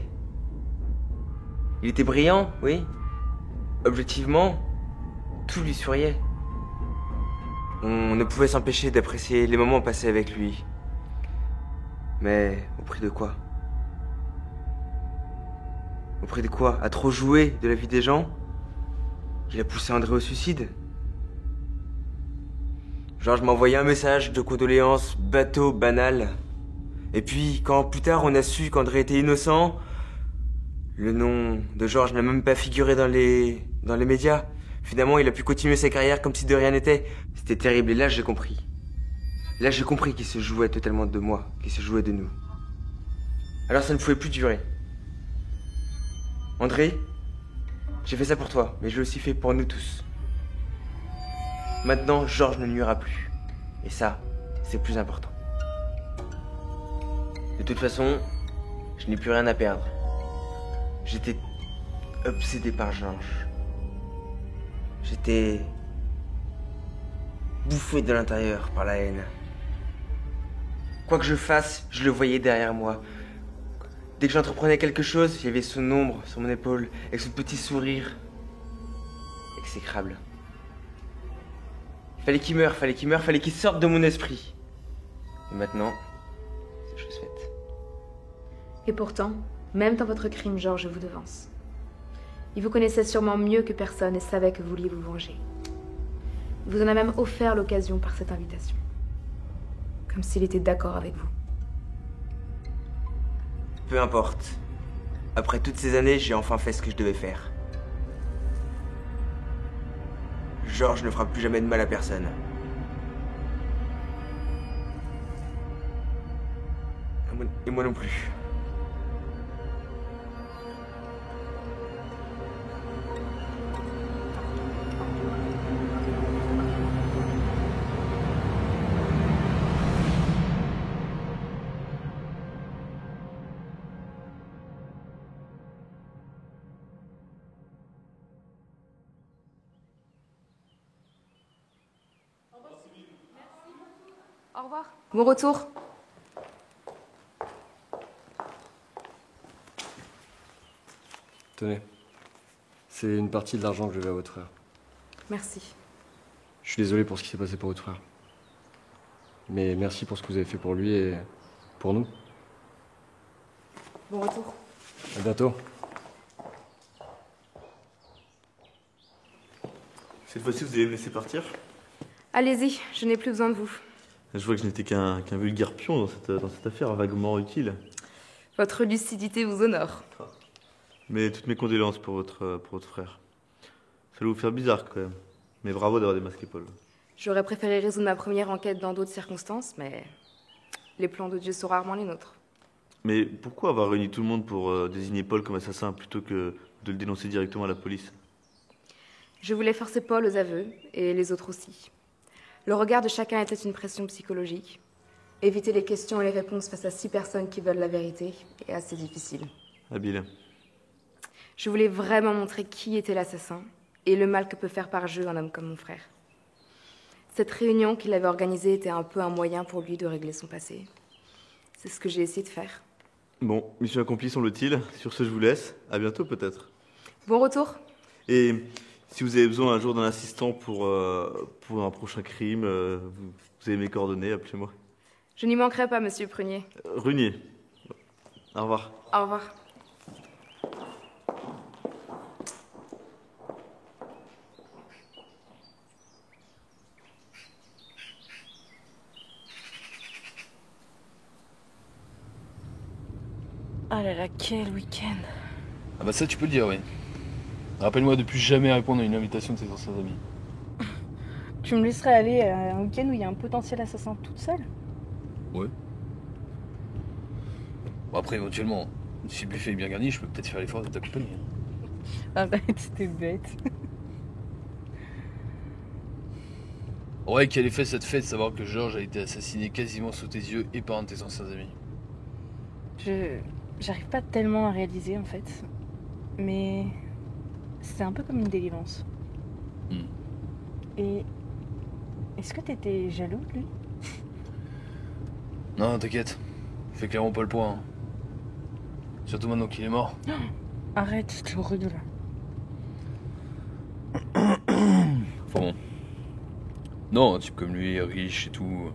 Il était brillant, oui. Objectivement, tout lui souriait. On ne pouvait s'empêcher d'apprécier les moments passés avec lui. Mais au prix de quoi? Au prix de quoi? À trop jouer de la vie des gens? Il a poussé André au suicide? Georges m'a envoyé un message de condoléances bateau, banal. Et puis, quand plus tard on a su qu'André était innocent, le nom de Georges n'a même pas figuré dans les médias. Finalement, il a pu continuer sa carrière comme si de rien n'était. C'était terrible, et là j'ai compris. Là j'ai compris qu'il se jouait totalement de moi, qu'il se jouait de nous. Alors ça ne pouvait plus durer. André, j'ai fait ça pour toi, mais je l'ai aussi fait pour nous tous. Maintenant, Georges ne nuira plus. Et ça, c'est plus important. De toute façon, je n'ai plus rien à perdre. J'étais obsédé par Georges. J'étais bouffé de l'intérieur par la haine. Quoi que je fasse, je le voyais derrière moi. Dès que j'entreprenais quelque chose, il y avait son ombre sur mon épaule, avec son petit sourire exécrable. Fallait qu'il meure, fallait qu'il sorte de mon esprit. Et maintenant, c'est chose faite. Et pourtant, même dans votre crime, Georges vous devance. Il vous connaissait sûrement mieux que personne et savait que vous vouliez vous venger. Il vous en a même offert l'occasion par cette invitation. Comme s'il était d'accord avec vous. Peu importe. Après toutes ces années, j'ai enfin fait ce que je devais faire. Georges ne fera plus jamais de mal à personne. Et moi non plus. Au revoir. Bon retour. Tenez. C'est une partie de l'argent que je vais à votre frère. Merci. Je suis désolé pour ce qui s'est passé pour votre frère. Mais merci pour ce que vous avez fait pour lui et pour nous. Bon retour. À bientôt. Cette fois-ci, vous allez me laisser partir? Allez-y, je n'ai plus besoin de vous. Je vois que je n'étais qu'un vulgaire pion dans cette affaire vaguement utile. Votre lucidité vous honore. Mais toutes mes condoléances pour votre frère. Ça doit vous faire bizarre quand même. Mais bravo d'avoir démasqué Paul. J'aurais préféré résoudre ma première enquête dans d'autres circonstances, mais les plans de Dieu sont rarement les nôtres. Mais pourquoi avoir réuni tout le monde pour désigner Paul comme assassin plutôt que de le dénoncer directement à la police? Je voulais forcer Paul aux aveux, et les autres aussi. Le regard de chacun était une pression psychologique. Éviter les questions et les réponses face à 6 personnes qui veulent la vérité est assez difficile. Habile. Je voulais vraiment montrer qui était l'assassin et le mal que peut faire par jeu un homme comme mon frère. Cette réunion qu'il avait organisée était un peu un moyen pour lui de régler son passé. C'est ce que j'ai essayé de faire. Bon, mission accomplie semble-t-il. Sur ce, je vous laisse. À bientôt peut-être. Bon retour. Et si vous avez besoin un jour d'un assistant pour un prochain crime, vous avez mes coordonnées, appelez-moi. Je n'y manquerai pas, monsieur Prunier. Runier. Au revoir. Au revoir. Ah là là, quel week-end. Ah bah ça tu peux le dire, oui. Rappelle-moi de plus jamais répondre à une invitation de tes anciens amis. Tu me laisserais aller à un week-end où il y a un potentiel assassin toute seule? Ouais. Bon après éventuellement, si le buffet est bien garni, je peux peut-être faire l'effort de t'accompagner. Arrête, t'es bête. Ouais, quel effet ça te fait de savoir que Georges a été assassiné quasiment sous tes yeux et par un de tes anciens amis? J'arrive pas tellement à réaliser en fait. Mais c'est un peu comme une délivrance. Et est-ce que t'étais jaloux de lui? Non, t'inquiète. Fais clairement pas le point. Hein. Surtout maintenant qu'il est mort. Arrête, c'est horrible. Enfin bon. Non, un type comme lui, riche et tout,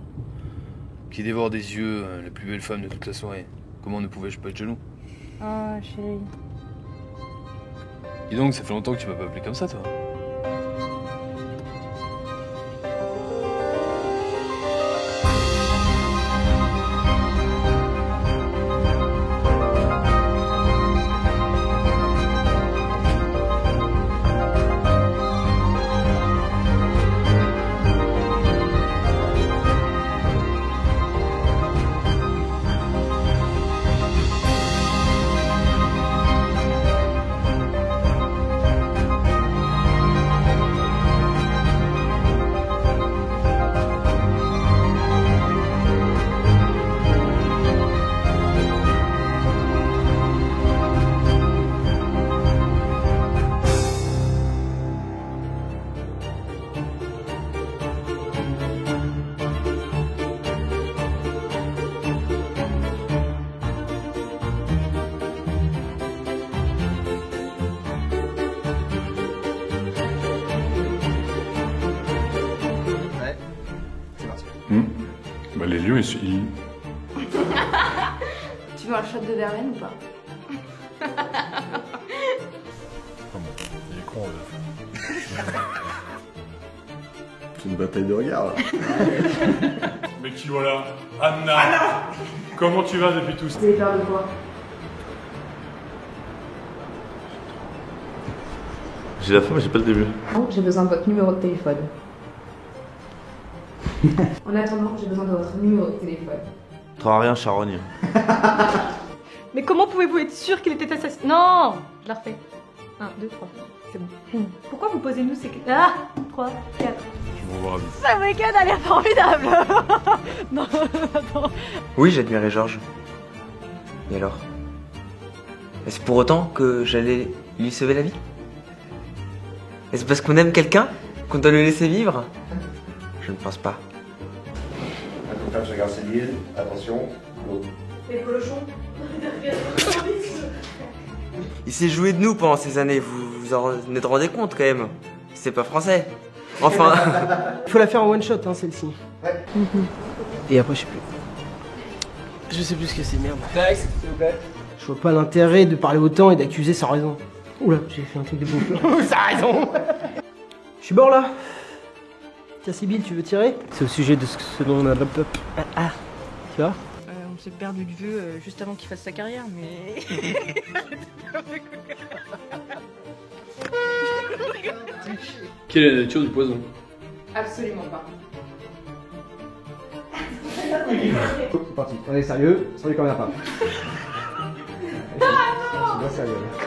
qui dévore des yeux la plus belle femme de toute la soirée. Comment ne pouvais-je pas être jaloux? Ah, chérie. Dis donc, ça fait longtemps que tu m'as pas appelé comme ça, toi. Bah, les lieux, ils... Tu veux un shot de verveine ou pas? Il est con, C'est une bataille de regard, là. Mais qui voilà? Anna! Comment tu vas depuis tout ça? Vous avez peur de quoi? J'ai la fin, mais j'ai pas le début. Non, j'ai besoin de votre numéro de téléphone. En attendant, j'ai besoin de votre numéro de téléphone. T'auras rien, charogne. Mais comment pouvez-vous être sûr qu'il était assassiné? Non, je la refais. 1, 2, 3. C'est bon. Pourquoi vous posez-nous ces... Ah 3, 4. Je m'en vois ravi. Ce week-end a l'air formidable. Non, attends. Oui, j'admirais Georges. Et alors? Est-ce pour autant que j'allais lui sauver la vie? Est-ce parce qu'on aime quelqu'un qu'on doit le laisser vivre? Je ne pense pas. Je regarde Céline, attention, go. Les polochons. Il s'est joué de nous pendant ces années, vous en rendez compte quand même? C'est pas français. Enfin... Faut la faire en one shot, hein, celle-ci. Ouais. Et après, je sais plus. Je sais plus ce que c'est, merde. Next, s'il vous plaît. Je vois pas l'intérêt de parler autant et d'accuser sans raison. Oula, j'ai fait un truc de beau. Sans raison. Je suis bord là. Tiens, Sibylle, tu veux tirer? C'est au sujet de ce dont on a... Ah, tu vois? On s'est perdu de vue juste avant qu'il fasse sa carrière, mais... Quelle est la nature du poison? Absolument pas. C'est parti, on est sérieux, sans les caméras pas. C'est bien sérieux là.